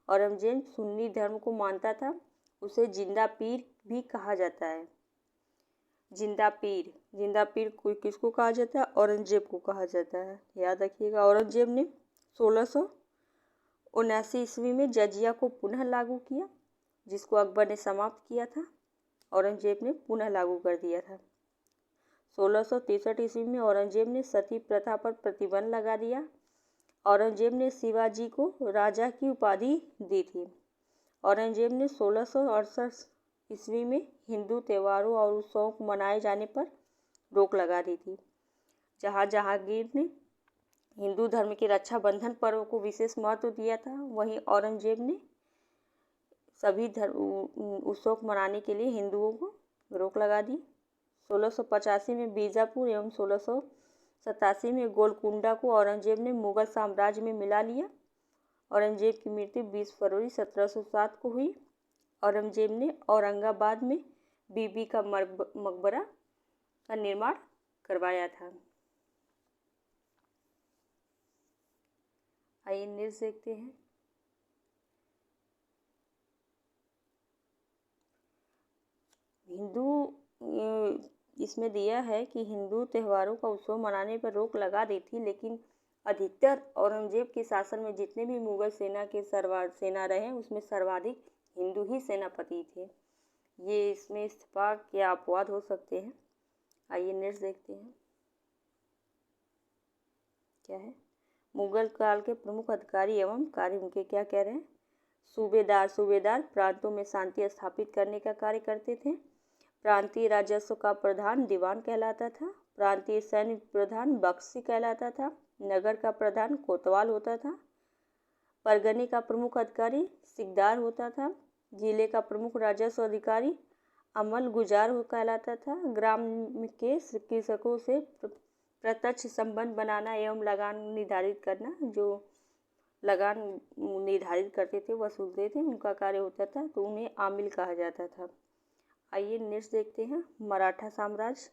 औरंगजेब सुन्नी धर्म को मानता था। उसे जिंदा पीर भी कहा जाता है। जिंदा पीर किसको कहा जाता है? औरंगजेब को कहा जाता है, याद रखिएगा। औरंगजेब ने 1679 ईस्वी में जजिया को पुनः लागू किया, जिसको अकबर ने समाप्त किया था। औरंगजेब ने पुनः लागू कर दिया था। 1663 ईस्वी में औरंगजेब ने सती प्रथा पर प्रतिबंध लगा दिया। औरंगजेब ने शिवाजी को राजा की उपाधि दी थी। औरंगजेब ने 1668 ईस्वी में हिंदू त्योहारों और उत्सवों को मनाए जाने पर रोक लगा दी थी। जहांगीर ने हिंदू धर्म के रक्षाबंधन पर्व को विशेष महत्व दिया था, वहीं औरंगजेब ने सभी उत्सव मनाने के लिए हिंदुओं को रोक लगा दी। 1685 में बीजापुर एवं 1687 में गोलकुंडा को औरंगजेब ने मुगल साम्राज्य में मिला लिया। औरंगजेब की मृत्यु 20 फरवरी 1707 को हुई। औरंगजेब ने औरंगाबाद में बीबी का मकबरा का निर्माण करवाया था। आइए नेक्स्ट देखते हैं। इसमें दिया है कि हिंदू त्योहारों का उत्सव मनाने पर रोक लगा दी थी, लेकिन अधिकतर औरंगजेब के शासन में जितने भी मुगल सेना के सेना रहे उसमें सर्वाधिक हिंदू ही सेनापति थे। ये इसमें इत्तेफाक या अपवाद हो सकते हैं। आइए नेक्स्ट देखते हैं क्या है। मुगल काल के प्रमुख अधिकारी एवं कार्य उनके क्या कह रहे हैं। सूबेदार प्रांतों में शांति स्थापित करने का कार्य करते थे। प्रांतीय राजस्व का प्रधान दीवान कहलाता था। प्रांतीय सैन्य प्रधान बख्शी कहलाता था। नगर का प्रधान कोतवाल होता था। परगने का प्रमुख अधिकारी सिकदार होता था। जिले का प्रमुख राजस्व अधिकारी अमल गुजार कहलाता था। ग्राम के कृषकों से प्रत्यक्ष संबंध बनाना एवं लगान निर्धारित करना, जो लगान निर्धारित करते थे वसूलते थे उनका कार्य होता था, तो उन्हें आमिल कहा जाता था। आइए नेक्स्ट देखते हैं मराठा साम्राज्य।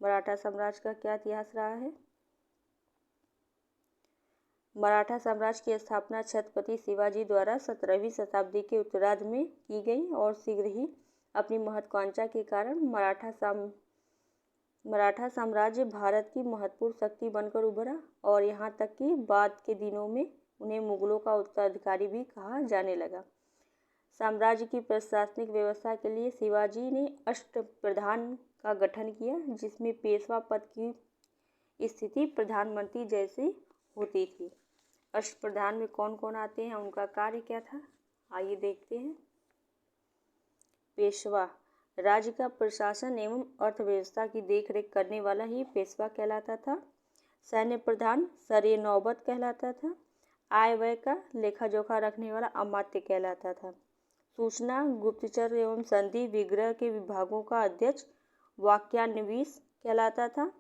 मराठा साम्राज्य का क्या इतिहास रहा है। मराठा साम्राज्य की स्थापना छत्रपति शिवाजी द्वारा 17वीं शताब्दी के उत्तरार्ध में की गई और शीघ्र ही अपनी महत्वाकांक्षा के कारण मराठा साम्राज्य भारत की महत्वपूर्ण शक्ति बनकर उभरा और यहाँ तक कि बाद के दिनों में उन्हें मुगलों का उत्तराधिकारी भी कहा जाने लगा। साम्राज्य की प्रशासनिक व्यवस्था के लिए शिवाजी ने अष्टप्रधान का गठन किया, जिसमें पेशवा पद की स्थिति प्रधानमंत्री जैसी होती थी। अष्टप्रधान में कौन कौन आते हैं, उनका कार्य क्या था, आइए देखते हैं। पेशवा राज्य का प्रशासन एवं अर्थव्यवस्था की देखरेख करने वाला ही पेशवा कहलाता था। सैन्य प्रधान सरे नौबत कहलाता था। आय व्यय का लेखा जोखा रखने वाला अमात्य कहलाता था। सूचना, गुप्तचर एवं संधि विग्रह के विभागों का अध्यक्ष वाक्यान्वीस कहलाता था।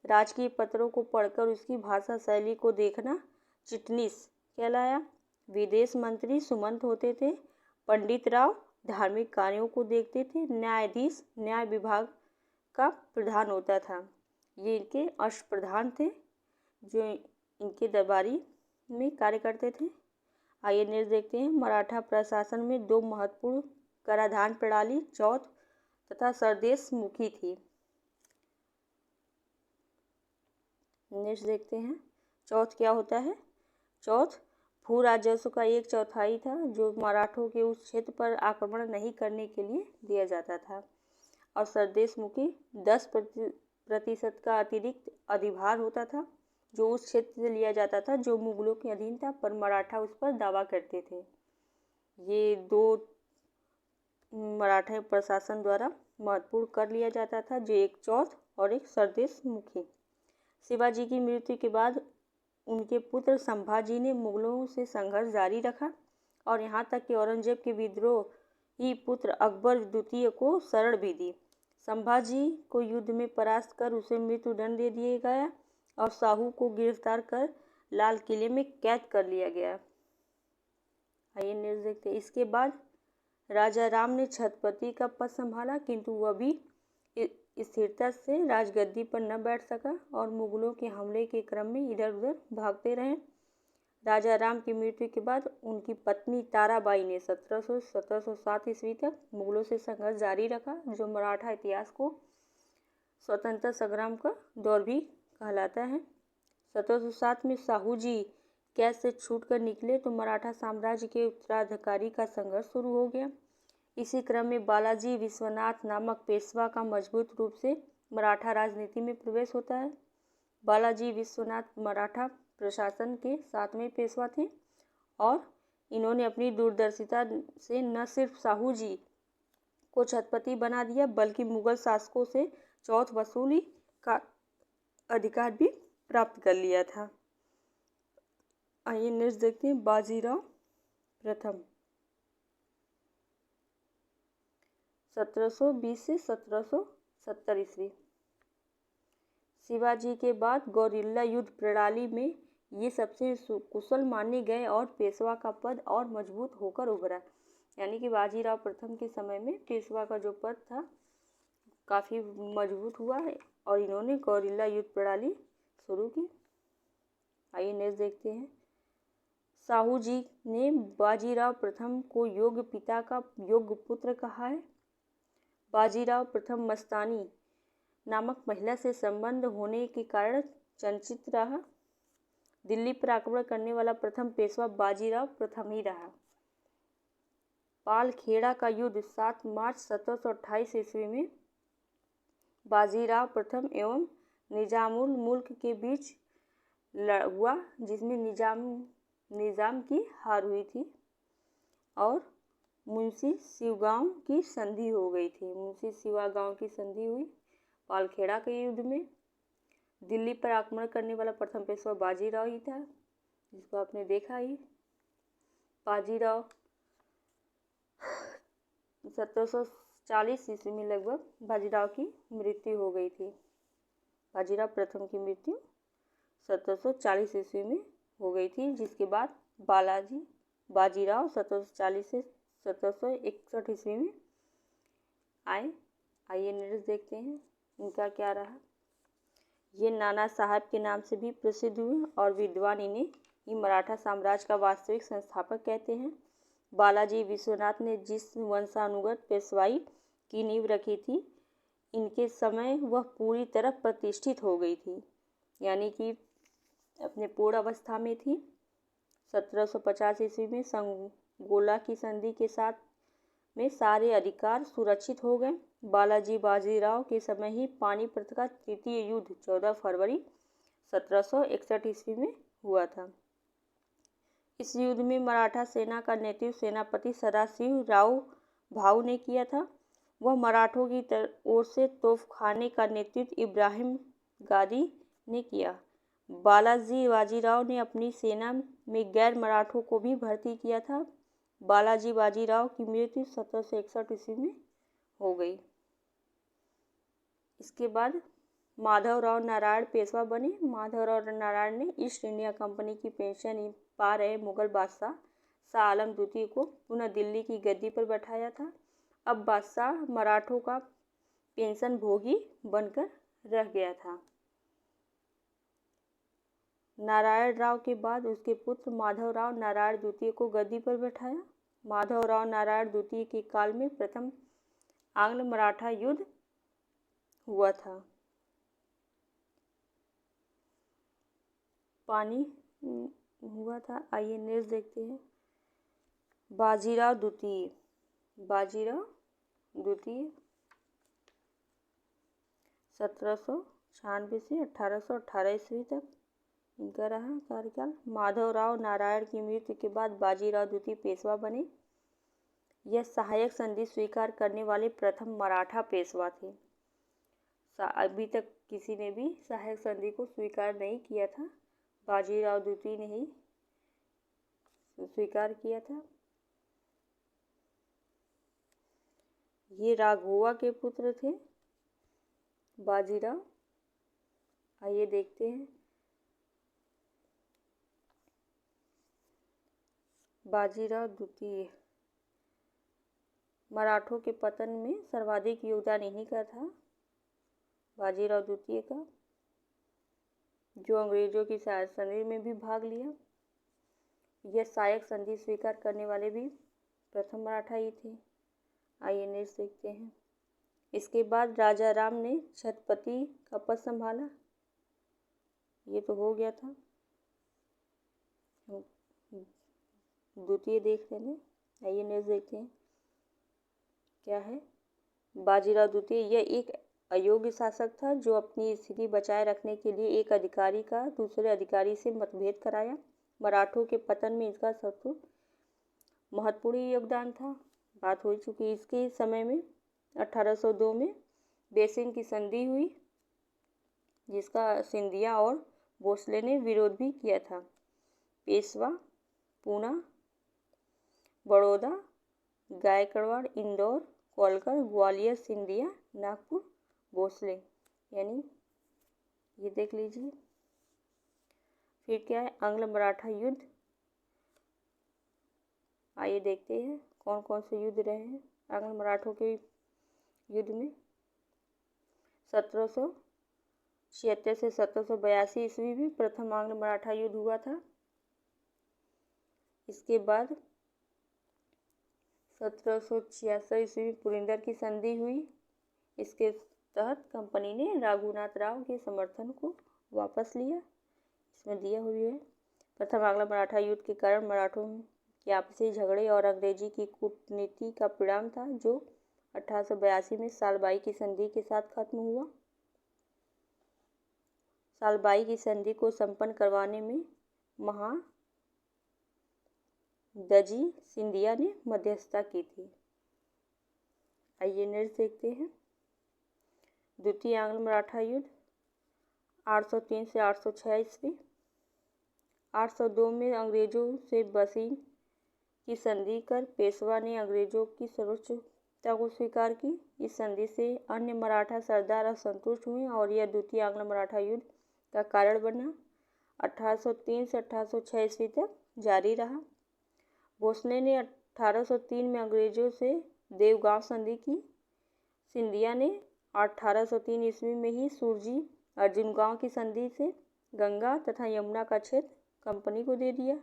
राजकीय पत्रों को पढ़कर उसकी भाषा शैली को देखना चिटनीस कहलाया। विदेश मंत्री सुमंत होते थे। पंडित राव धार्मिक कार्यों को देखते थे। न्यायाधीश न्याय विभाग का प्रधान होता था। ये इनके अष्टप्रधान थे जो इनके दरबारी में कार्य करते थे। आइए नेक्स्ट देखते हैं। मराठा प्रशासन में दो महत्वपूर्ण कराधान प्रणाली चौथ तथा सरदेश मुखी थी। नेक्स्ट देखते हैं चौथ क्या होता है। चौथ भू राजस्व का 1/4 था जो मराठों के उस क्षेत्र पर आक्रमण नहीं करने के लिए दिया जाता था, और सरदेश मुखी 10% का अतिरिक्त अधिभार होता था जो उस क्षेत्र से लिया जाता था जो मुगलों के अधीन था, पर मराठा उस पर दावा करते थे। ये दो मराठा प्रशासन द्वारा महत्वपूर्ण कर लिया जाता था, जो एक चौथ और एक सरदेश मुखी। शिवाजी की मृत्यु के बाद उनके पुत्र संभाजी ने मुगलों से संघर्ष जारी रखा और यहाँ तक कि औरंगजेब के विद्रोह ही पुत्र अकबर द्वितीय को शरण भी दी। संभाजी को युद्ध में परास्त कर उसे मृत्युदंड दे दिया गया और शाहू को गिरफ्तार कर लाल किले में कैद कर लिया गया। आइए नेक्स्ट देखते हैं। इसके बाद राजा राम ने छत्रपति का पद संभाला, किंतु वह भी स्थिरता से राजगद्दी पर न बैठ सका और मुगलों के हमले के क्रम में इधर उधर भागते रहे। राजा राम की मृत्यु के बाद उनकी पत्नी ताराबाई ने 1707 ईस्वी तक मुगलों से संघर्ष जारी रखा, जो मराठा इतिहास को स्वतंत्रता संग्राम का दौर भी कहलाता है। 1707 में शाहू जी कैद से छूटकर निकले तो मराठा साम्राज्य के उत्तराधिकारी का संघर्ष शुरू हो गया। इसी क्रम में बालाजी विश्वनाथ नामक पेशवा का मजबूत रूप से मराठा राजनीति में प्रवेश होता है। बालाजी विश्वनाथ मराठा प्रशासन के 7वें पेशवा थे और इन्होंने अपनी दूरदर्शिता से न सिर्फ साहू जी को छत्रपति बना दिया बल्कि मुगल शासकों से चौथ वसूली का अधिकार भी प्राप्त कर लिया था। आइए नेक्स्ट देखते हैं बाजीराव प्रथम 1720 से 1770 ईस्वी। शिवाजी के बाद गौरिल्ला युद्ध प्रणाली में ये सबसे कुशल माने गए और पेशवा का पद और मजबूत होकर उभरा। यानी कि बाजीराव प्रथम के समय में पेशवा का जो पद था काफ़ी मजबूत हुआ है और इन्होंने गौरिल्ला युद्ध प्रणाली शुरू की। आइए नेक्स्ट देखते हैं। साहू जी ने बाजीराव प्रथम को योग्य पिता का योग्य पुत्र कहा है। बाजीराव प्रथम मस्तानी नामक महिला से संबंध होने के कारण चर्चित रहा। दिल्ली पर आक्रमण करने वाला प्रथम पेशवा बाजीराव प्रथम ही रहा। पालखेड़ा का युद्ध 7 मार्च 1728 ईस्वी में बाजीराव प्रथम एवं निजामुल मुल्क के बीच हुआ, जिसमें निजाम की हार हुई थी और मुंशी शिवगांव की संधि हो गई थी। मुंशी शिवगांव की संधि हुई पालखेड़ा के युद्ध में। दिल्ली पर आक्रमण करने वाला प्रथम पेशवा बाजीराव ही था, जिसको आपने देखा ही। बाजीराव 1740 ईस्वी में लगभग बाजीराव की मृत्यु हो गई थी। बाजीराव प्रथम की मृत्यु 1740 ईस्वी में हो गई थी, जिसके बाद बाजीराव 1740 से 1761 ईस्वी में आए। आइए नेक्स्ट देखते हैं इनका क्या रहा। ये नाना साहब के नाम से भी प्रसिद्ध हुए और विद्वान इन्हें ही मराठा साम्राज्य का वास्तविक संस्थापक कहते हैं। बालाजी विश्वनाथ ने जिस वंशानुगत पेशवाई की नींव रखी थी, इनके समय वह पूरी तरह प्रतिष्ठित हो गई थी, यानी कि अपने पूर्ण अवस्था में थी। 1750 ईस्वी में संगोला की संधि के साथ में सारे अधिकार सुरक्षित हो गए। बालाजी बाजीराव के समय ही पानीपत का तृतीय युद्ध 14 फरवरी 1761 ईस्वी में हुआ था। इस युद्ध में मराठा सेना का नेतृत्व सेनापति सदाशिव राव भाऊ ने किया था। वह मराठों की ओर से तोपखाने का नेतृत्व इब्राहिम गादी ने किया। बालाजी बाजीराव ने अपनी सेना में गैर मराठों को भी भर्ती किया था। बालाजी बाजीराव की मृत्यु 1761 ईस्वी में हो गई। इसके बाद माधवराव नारायण पेशवा बने। माधवराव नारायण ने ईस्ट इंडिया कंपनी की पेंशन पा रहे मुगल बादशाह शाह आलम द्वितीय को पुनः दिल्ली की गद्दी पर बैठाया था। अब बादशाह मराठों का पेंशन भोगी बनकर रह गया था। नारायण राव के बाद उसके पुत्र माधवराव नारायण द्वितीय को गद्दी पर बैठाया। माधवराव नारायण द्वितीय के काल में प्रथम आंग्ल मराठा युद्ध हुआ था। हुआ था। आइए नेक्स्ट देखते हैं। बाजीराव द्वितीय 1796 से 1818 ईस्वी तक इनका रहा कार्यकाल। माधवराव नारायण की मृत्यु के बाद बाजीराव द्वितीय पेशवा बने। यह सहायक संधि स्वीकार करने वाले प्रथम मराठा पेशवा थे। अभी तक किसी ने भी सहायक संधि को स्वीकार नहीं किया था, बाजीराव द्वितीय ने ही स्वीकार किया था। ये राघोवा के पुत्र थे बाजीराव। आइए देखते हैं बाजीराव द्वितीय। मराठों के पतन में सर्वाधिक योगदान इन्हीं का था, बाजीराव द्वितीय का, जो अंग्रेजों की सहायक संधि में भी भाग लिया। यह सहायक संधि स्वीकार करने वाले भी प्रथम मराठा ही थे। आइए नेक्स्ट देखते हैं। इसके बाद राजा राम ने छत्रपति का पद संभाला। ये तो हो गया था, द्वितीय देख लेंगे। आइए नेक्स्ट देखते हैं क्या है। बाजीराव द्वितीय यह एक अयोग्य शासक था जो अपनी स्थिति बचाए रखने के लिए एक अधिकारी का दूसरे अधिकारी से मतभेद कराया। मराठों के पतन में इसका सबसे महत्वपूर्ण योगदान था। बात हो चुकी। इसके समय में 1802 में बेसिंग की संधि हुई, जिसका सिंधिया और भोसले ने विरोध भी किया था। पेशवा, पूना, बड़ौदा, गायकवाड़, इंदौर, कोलकर, ग्वालियर, सिंधिया, नागपुर, भोसले, यानी ये देख लीजिए। फिर क्या है, आंग्ल मराठा युद्ध। आइए देखते हैं कौन कौन से युद्ध रहे हैं आंग्ल मराठों के युद्ध में। 1776 से 1782 ईस्वी में प्रथम आंग्ल मराठा युद्ध हुआ था। इसके बाद 1766 ईस्वी में पुरंदर की संधि हुई। इसके तहत कंपनी ने रघुनाथ राव के समर्थन को वापस लिया। इसमें दिया हुआ है प्रथम आंग्ल मराठा युद्ध के कारण मराठों के आपसी झगड़े और अंग्रेजी की कूटनीति का परिणाम था, जो 1882 में सालबाई की संधि के साथ खत्म हुआ। सालबाई की संधि को संपन्न करवाने में महादजी सिंधिया ने मध्यस्थता की थी। आइए नेक्स्ट देखते हैं। द्वितीय आंग्ल मराठा युद्ध 803 से 806 ईस्वी। 802 में अंग्रेजों से बसीन की संधि कर पेशवा ने अंग्रेजों की सर्वोच्चता को स्वीकार की। इस संधि से अन्य मराठा सरदार असंतुष्ट हुए और यह द्वितीय आंग्ल मराठा युद्ध का कारण बना। 1803 से 1806 ईस्वी तक जारी रहा। भोसले ने 1803 में अंग्रेजों से देवगांव संधि की। सिंधिया ने 1803 ईस्वी में ही सुरजी अर्जुनगांव की संधि से गंगा तथा यमुना का क्षेत्र कंपनी को दे दिया।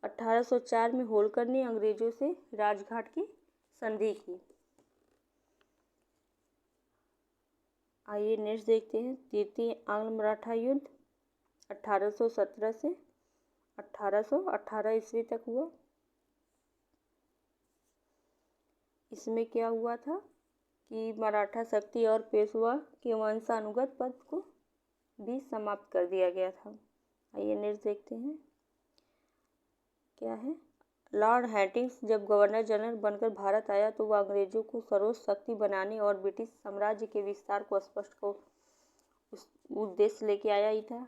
1804 में होलकर ने अंग्रेजों से राजघाट की संधि की। आइए नेक्स्ट देखते हैं। तृतीय आंग्ल मराठा युद्ध 1817 से 1818 ईस्वी तक हुआ। इसमें क्या हुआ था कि मराठा शक्ति और पेशवा के वंशानुगत पद को भी समाप्त कर दिया गया था। आइए नेक्स्ट देखते हैं क्या है। लॉर्ड हैस्टिंग्स जब गवर्नर जनरल बनकर भारत आया तो वह अंग्रेजों को सर्वोच्च शक्ति बनाने और ब्रिटिश साम्राज्य के विस्तार को स्पष्ट को उद्देश्य लेके आया ही था।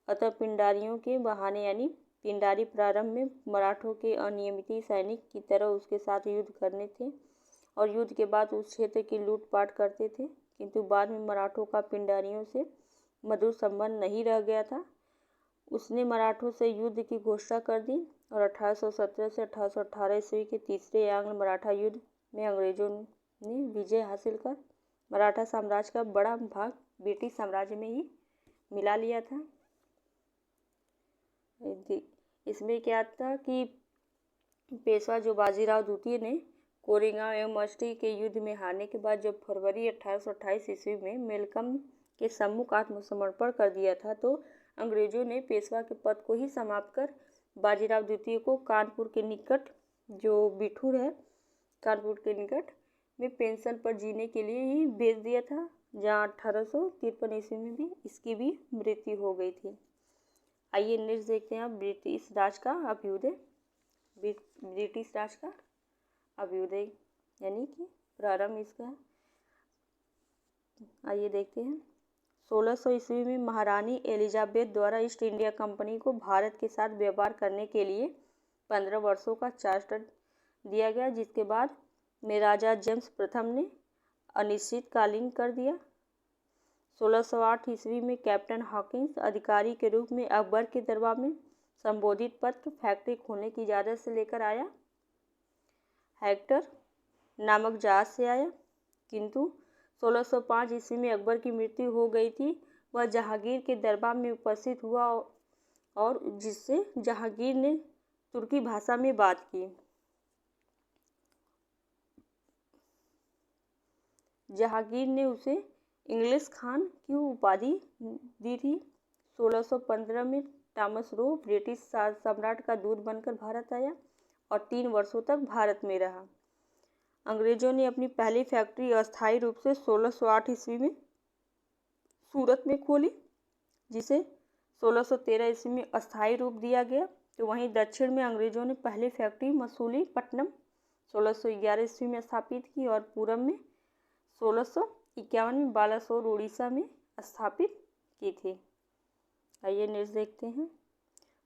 अतः पिंडारियों के बहाने यानी पिंडारी प्रारंभ में मराठों के अनियमित सैनिक की तरह उसके साथ युद्ध करने थे और युद्ध के बाद उस क्षेत्र की लूटपाट करते थे, किंतु बाद में मराठों का पिंडारियों से मधुर संबंध नहीं रह गया था। उसने मराठों से युद्ध की घोषणा कर दी और 1817 से 1818 ईस्वी के तीसरे आंग्ल मराठा युद्ध में अंग्रेजों ने विजय हासिल कर मराठा साम्राज्य का बड़ा भाग ब्रिटिश साम्राज्य में ही मिला लिया था। इसमें क्या था कि पेशवा जो बाजीराव द्वितीय ने कोरेगांव एवं मस्ती के युद्ध में हारने के बाद जब फरवरी 1828 ईस्वी में मेलकम के सम्मुख आत्मसमर्पण कर दिया था, तो अंग्रेजों ने पेशवा के पद को ही समाप्त कर बाजीराव द्वितीय को कानपुर के निकट, जो बिठूर है, कानपुर के निकट में पेंशन पर जीने के लिए ही भेज दिया था, जहां 1853 ईस्वी में भी इसकी भी मृत्यु हो गई थी। आइए नेक्स्ट देखते हैं ब्रिटिश राज का अभ्युदय। ब्रिटिश राज का अभ्युदय यानी कि प्रारंभ इसका। आइए देखते हैं। 1600 ईस्वी में महारानी एलिजाबेथ द्वारा ईस्ट इंडिया कंपनी को भारत के साथ व्यापार करने के लिए 15 वर्षों का चार्टर दिया गया, जिसके बाद में राजा जेम्स प्रथम ने अनिश्चितकालीन कर दिया। 1608 ईस्वी में कैप्टन हॉकिंस अधिकारी के रूप में अकबर के दरबार में संबोधित पत्र फैक्ट्री खोलने की इजाज़त से लेकर आया। हेक्टर नामक जहाज से आया, किंतु 1605 ईस्वी में अकबर की मृत्यु हो गई थी। वह जहांगीर के दरबार में उपस्थित हुआ और जिससे जहांगीर ने तुर्की भाषा में बात की। जहांगीर ने उसे इंग्लिश खान की उपाधि दी थी। 1615 में थॉमस रो ब्रिटिश सम्राट का दूत बनकर भारत आया और 3 वर्षों तक भारत में रहा। अंग्रेजों ने अपनी पहली फैक्ट्री अस्थायी रूप से 1608 ईस्वी में सूरत में खोली, जिसे 1613 ईस्वी में अस्थायी रूप दिया गया। तो वहीं दक्षिण में अंग्रेजों ने पहली फैक्ट्री मसूलीपट्टनम 1611 ईस्वी में स्थापित की और पूरब में 1651 में बालासोर उड़ीसा में स्थापित की थी। आइए नेक्स्ट देखते हैं।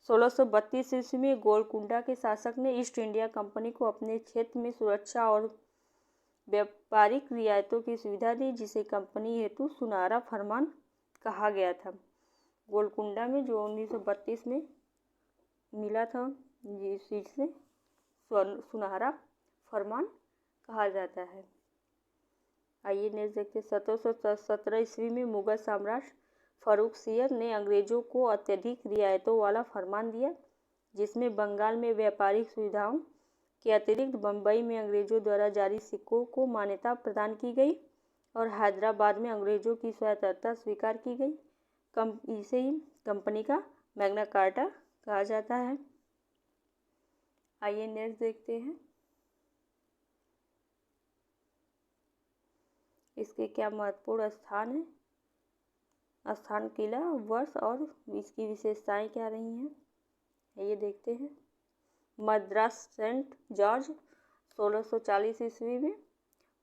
1632 ईस्वी में गोलकुंडा के शासक ने ईस्ट इंडिया कंपनी को अपने क्षेत्र में सुरक्षा और व्यापारिक रियायतों की सुविधा दी, जिसे कंपनी हेतु सुनहरा फरमान कहा गया था। गोलकुंडा में जो 1932 में मिला था, जिसे सुनहरा फरमान कहा जाता है। आइए नेक्स्ट देखते हैं। 1717 ईस्वी में मुगल सम्राट फर्रुखसियर ने अंग्रेजों को अत्यधिक रियायतों वाला फरमान दिया, जिसमें बंगाल में व्यापारिक सुविधाओं के अतिरिक्त बम्बई में अंग्रेजों द्वारा जारी सिक्कों को मान्यता प्रदान की गई और हैदराबाद में अंग्रेजों की स्वायत्तता स्वीकार की गई। इसे ही कंपनी का मैग्ना कार्टा कहा जाता है। आइए नेक्स्ट देखते हैं इसके क्या महत्वपूर्ण स्थान है, स्थान, किला, वर्ष और इसकी विशेषताएं क्या रही हैं। ये देखते हैं। मद्रास सेंट जॉर्ज 1640 ईस्वी में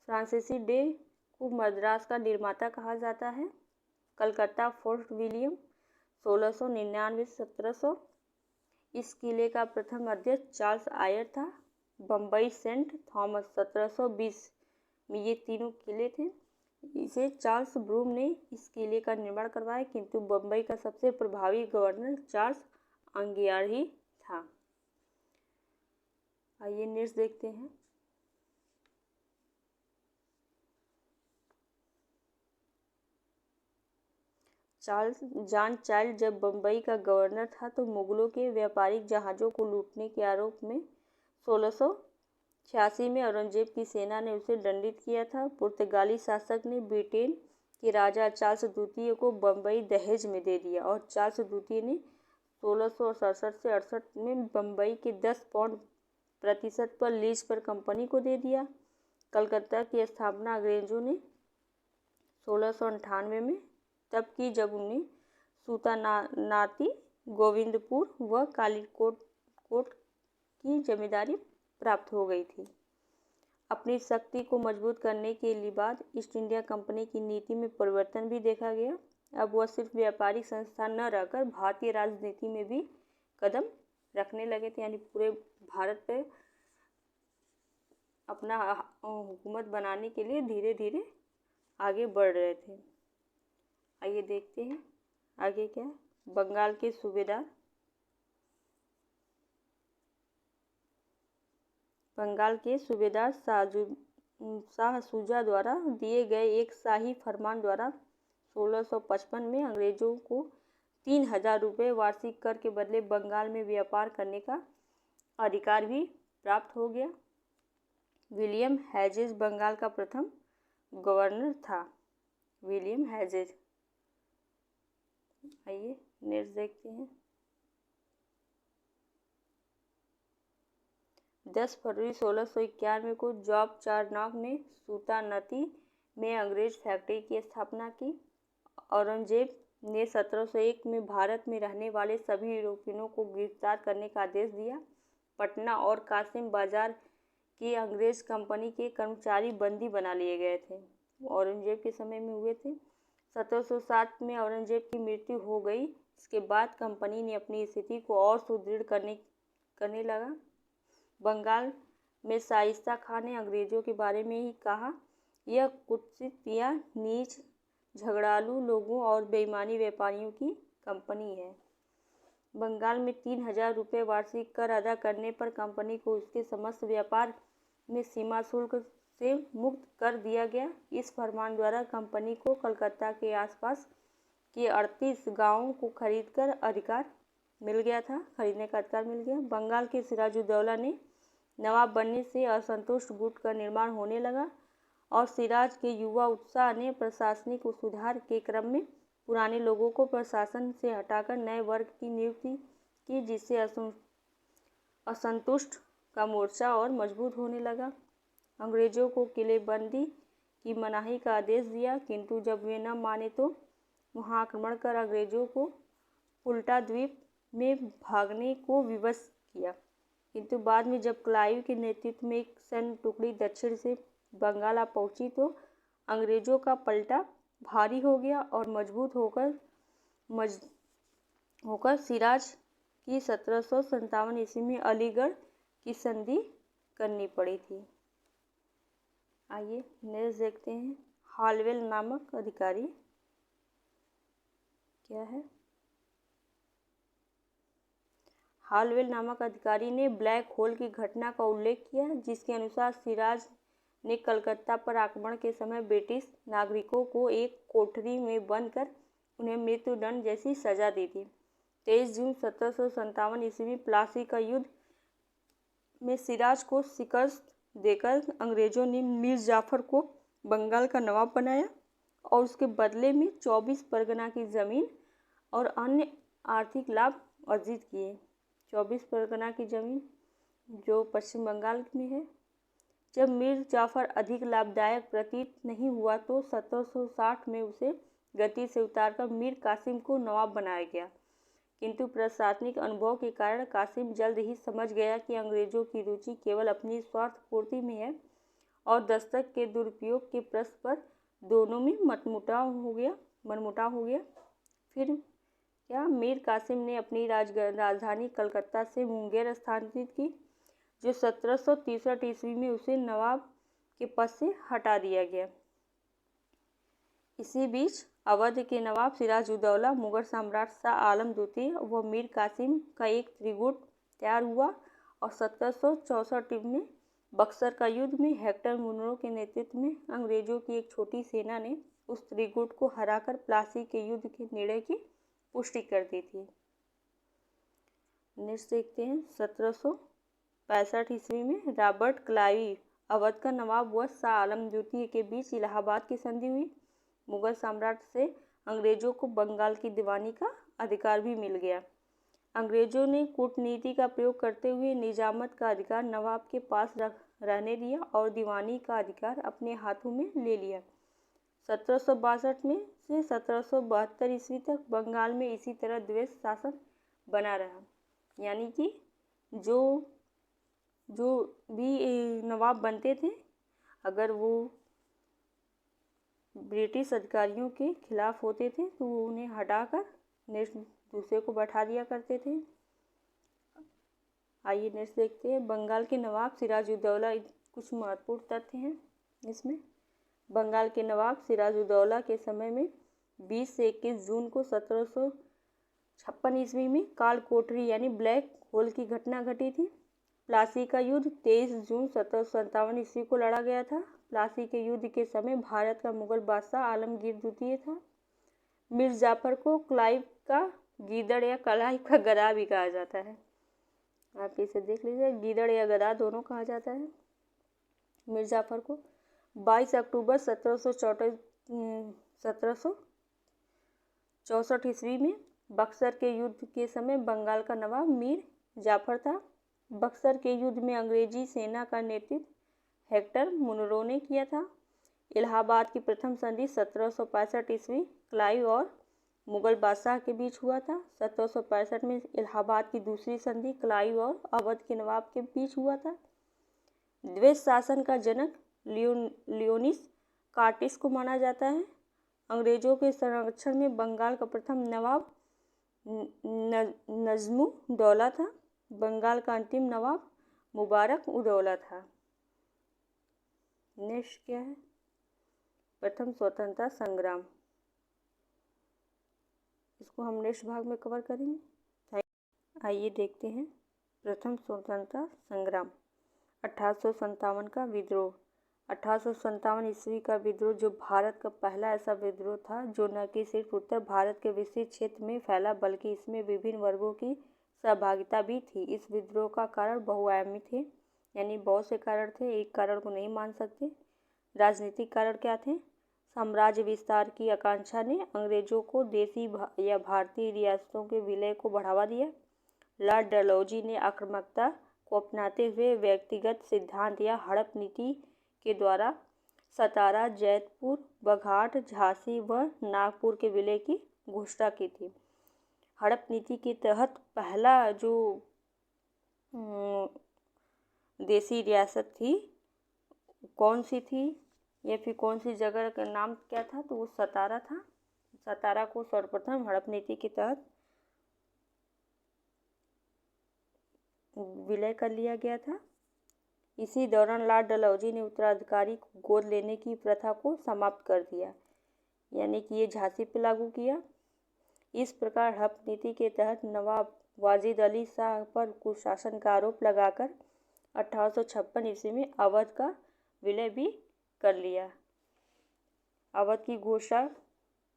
फ्रांसीसी डे को मद्रास का निर्माता कहा जाता है। कलकत्ता फोर्ट विलियम 1699-1700, इस किले का प्रथम अध्यक्ष चार्ल्स आयर था। बम्बई सेंट थॉमस 1720 में ये तीनों किले थे। इसे चार्ल्स ब्रूम ने इस किले का निर्माण करवाया, किंतु बम्बई का सबसे प्रभावी गवर्नर चार्ल्स अंगियार ही था। आइए नेक्स्ट देखते हैं। जॉन चाइल्ड जब बम्बई का गवर्नर था तो मुगलों के व्यापारिक जहाज़ों को लूटने के आरोप में 1686 में औरंगजेब की सेना ने उसे दंडित किया था। पुर्तगाली शासक ने ब्रिटेन के राजा चार्ल्स द्वितीय को बम्बई दहेज में दे दिया और चार्ल्स द्वितीय ने 1667 से 68 में बम्बई के 10% पर लीज पर कंपनी को दे दिया। कलकत्ता की स्थापना अंग्रेजों ने 1698 में तब की, जब उन्हें सुल्तानाती गोविंदपुर व कालीकोट की जमींदारी प्राप्त हो गई थी। अपनी शक्ति को मजबूत करने के लिए बाद ईस्ट इंडिया कंपनी की नीति में परिवर्तन भी देखा गया। अब वह सिर्फ व्यापारिक संस्थान न रहकर भारतीय राजनीति में भी कदम रखने लगे थे, यानी पूरे भारत पे अपना हुकूमत बनाने के लिए धीरे धीरे आगे बढ़ रहे थे। आइए देखते हैं आगे क्या। बंगाल के सूबेदार शाह शुजा द्वारा दिए गए एक शाही फरमान द्वारा 1655 में अंग्रेजों को 3000 रुपये वार्षिक कर के बदले बंगाल में व्यापार करने का अधिकार भी प्राप्त हो गया। विलियम हेजेस बंगाल का प्रथम गवर्नर था। William hedges. आइए नेक्स्ट देखते हैं। 10 फरवरी 1691 को जॉब चारनॉग ने सुल्तानती में अंग्रेज फैक्ट्री की स्थापना की। औरंगजेब ने 1701 में भारत में रहने वाले सभी यूरोपियनों को गिरफ्तार करने का आदेश दिया। पटना और कासिम बाजार की अंग्रेज कंपनी के कर्मचारी बंदी बना लिए गए थे, औरंगजेब के समय में हुए थे। 1707 में औरंगजेब की मृत्यु हो गई। इसके बाद कंपनी ने अपनी स्थिति को और सुदृढ़ करने लगा। बंगाल में शाइस्ता खान ने अंग्रेजों के बारे में ही कहा, यह कुत्सित या नीच झगड़ालू लोगों और बेईमानी व्यापारियों की कंपनी है। बंगाल में 3000 रुपये वार्षिक कर अदा करने पर कंपनी को उसके समस्त व्यापार में सीमा शुल्क से मुक्त कर दिया गया। इस फरमान द्वारा कंपनी को कलकत्ता के आसपास के 38 गांवों को खरीदने का अधिकार मिल गया। बंगाल के सिराजुद्दौला ने नवाब बनने से असंतुष्ट गुट का निर्माण होने लगा और सिराज के युवा उत्साह ने प्रशासनिक सुधार के क्रम में पुराने लोगों को प्रशासन से हटाकर नए वर्ग की नियुक्ति की, जिससे असंतुष्ट का मोर्चा और मजबूत होने लगा। अंग्रेजों को किलेबंदी की मनाही का आदेश दिया, किंतु जब वे न माने तो वहां आक्रमण कर अंग्रेजों को उल्टा द्वीप में भागने को विवश किया, किंतु बाद में जब क्लाइव के नेतृत्व में एक सैन्य टुकड़ी दक्षिण से बंगाल आ पहुंची तो अंग्रेजों का पलटा भारी हो गया और मजबूत होकर सिराज की 1757 ईस्वी में अलीगढ़ की संधि करनी पड़ी थी। आइए नेक्स्ट देखते हैं। हालवेल नामक अधिकारी क्या है? हालवेल नामक अधिकारी ने ब्लैक होल की घटना का उल्लेख किया, जिसके अनुसार सिराज ने कलकत्ता पर आक्रमण के समय ब्रिटिश नागरिकों को एक कोठरी में बंद कर उन्हें मृत्युदंड जैसी सजा दी थी। 23 जून 1757 ईस्वी में प्लासी का युद्ध में सिराज को शिकस्त देकर अंग्रेजों ने मीर जाफर को बंगाल का नवाब बनाया और उसके बदले में 24 परगना की जमीन और अन्य आर्थिक लाभ अर्जित किए। 24 परगना की जमीन जो पश्चिम बंगाल में है। जब मीर जाफर अधिक लाभदायक प्रतीत नहीं हुआ तो 1760 में उसे गद्दी से उतारकर मीर कासिम को नवाब बनाया गया, किंतु प्रशासनिक अनुभव के कारण कासिम जल्द ही समझ गया कि अंग्रेजों की रुचि केवल अपनी स्वार्थ पूर्ति में है और दस्तक के दुरुपयोग के प्रश्न पर दोनों में मनमुटाव हो गया। फिर क्या मीर कासिम ने अपनी राजधानी कलकत्ता से मुंगेर स्थानांतरित की, जो 1763 ईस्वी में उसे नवाब के पद से हटा दिया गया। इसी बीच अवध के नवाब सिराजुद्दौला, मुगल सम्राट शाह आलम द्वितीय व मीर कासिम का एक त्रिगुट तैयार हुआ और 1764 में बक्सर का युद्ध में हेक्टर मुनरो के नेतृत्व में अंग्रेजों की एक छोटी सेना ने उस त्रिगुट को हराकर प्लासी के युद्ध के निर्णय की पुष्टि कर दी थी। नेक्स्ट देखते हैं। 1765 ईस्वी में रॉबर्ट क्लाइव, अवध का नवाब व शाह आलम द्वितीय के बीच इलाहाबाद की संधि हुई। मुगल सम्राट से अंग्रेजों को बंगाल की दीवानी का अधिकार भी मिल गया। अंग्रेजों ने कूटनीति का प्रयोग करते हुए निजामत का अधिकार नवाब के पास रहने दिया और दीवानी का अधिकार अपने हाथों में ले लिया। 1762 में से 1772 ईस्वी तक बंगाल में इसी तरह द्वैध शासन बना रहा, यानी कि जो भी नवाब बनते थे, अगर वो ब्रिटिश अधिकारियों के खिलाफ होते थे तो वो उन्हें हटाकर नेक्स्ट दूसरे को बैठा दिया करते थे। आइए नेक्स्ट देखते हैं। बंगाल के नवाब सिराजुद्दौला, कुछ महत्वपूर्ण तथ्य हैं इसमें। बंगाल के नवाब सिराजुद्दौला के समय में 20 से 21 जून को 1756 ईस्वी में काल कोठरी यानी ब्लैक होल की घटना घटी थी। प्लासी का युद्ध 23 जून 1757 ईस्वी को लड़ा गया था। प्लासी के युद्ध के समय भारत का मुगल बादशाह आलमगीर द्वितीय था। मीर जाफर को क्लाइव का गीदड़ या क्लाइव का गधा भी कहा जाता है। आप इसे देख लीजिए, गीदड़ या गधा दोनों कहा जाता है मीर जाफर को। 22 अक्टूबर 1764 ईस्वी में बक्सर के युद्ध के समय बंगाल का नवाब मीर जाफर था। बक्सर के युद्ध में अंग्रेजी सेना का नेतृत्व हेक्टर मुनरो ने किया था। इलाहाबाद की प्रथम संधि 1765 ईस्वी क्लाइव और मुगल बादशाह के बीच हुआ था। 1765 में इलाहाबाद की दूसरी संधि क्लाइव और अवध के नवाब के बीच हुआ था। द्वैध शासन का जनक लियोनिस कार्टिस को माना जाता है। अंग्रेजों के संरक्षण में बंगाल का प्रथम नवाब नजमुद्दौला था। बंगाल का अंतिम नवाब मुबारक उदौला था। नेक्स्ट क्या है? प्रथम स्वतंत्रता संग्राम। इसको हम नेक्स्ट भाग में कवर करेंगे। आइए देखते हैं प्रथम स्वतंत्रता संग्राम। 1857 का विद्रोह। 1857 ईस्वी का विद्रोह जो भारत का पहला ऐसा विद्रोह था जो न कि सिर्फ उत्तर भारत के विस्तृत क्षेत्र में फैला बल्कि इसमें विभिन्न वर्गों की सहभागिता भी थी। इस विद्रोह का कारण बहुआयामी थे, यानी बहुत से कारण थे, एक कारण को नहीं मान सकते। राजनीतिक कारण क्या थे? साम्राज्य विस्तार की आकांक्षा ने अंग्रेजों को देसी या भारतीय रियासतों के विलय को बढ़ावा दिया। लॉर्ड डलहौजी ने आक्रामकता को अपनाते हुए व्यक्तिगत सिद्धांत या हड़प नीति के द्वारा सतारा, जैतपुर, बघाट, झांसी व नागपुर के विलय की घोषणा की थी। हड़प नीति के तहत पहला जो देसी रियासत थी कौन सी थी या फिर कौन सी जगह का नाम क्या था, तो वो सतारा था। सतारा को सर्वप्रथम हड़प नीति के तहत विलय कर लिया गया था। इसी दौरान लॉर्ड डलहौजी ने उत्तराधिकारी को गोद लेने की प्रथा को समाप्त कर दिया, यानी कि ये झांसी पे लागू किया। इस प्रकार हड़प नीति के तहत नवाब वाजिद अली शाह पर कुशासन का आरोप लगाकर 1856 ईस्वी में अवध का विलय भी कर लिया। अवध की घोषणा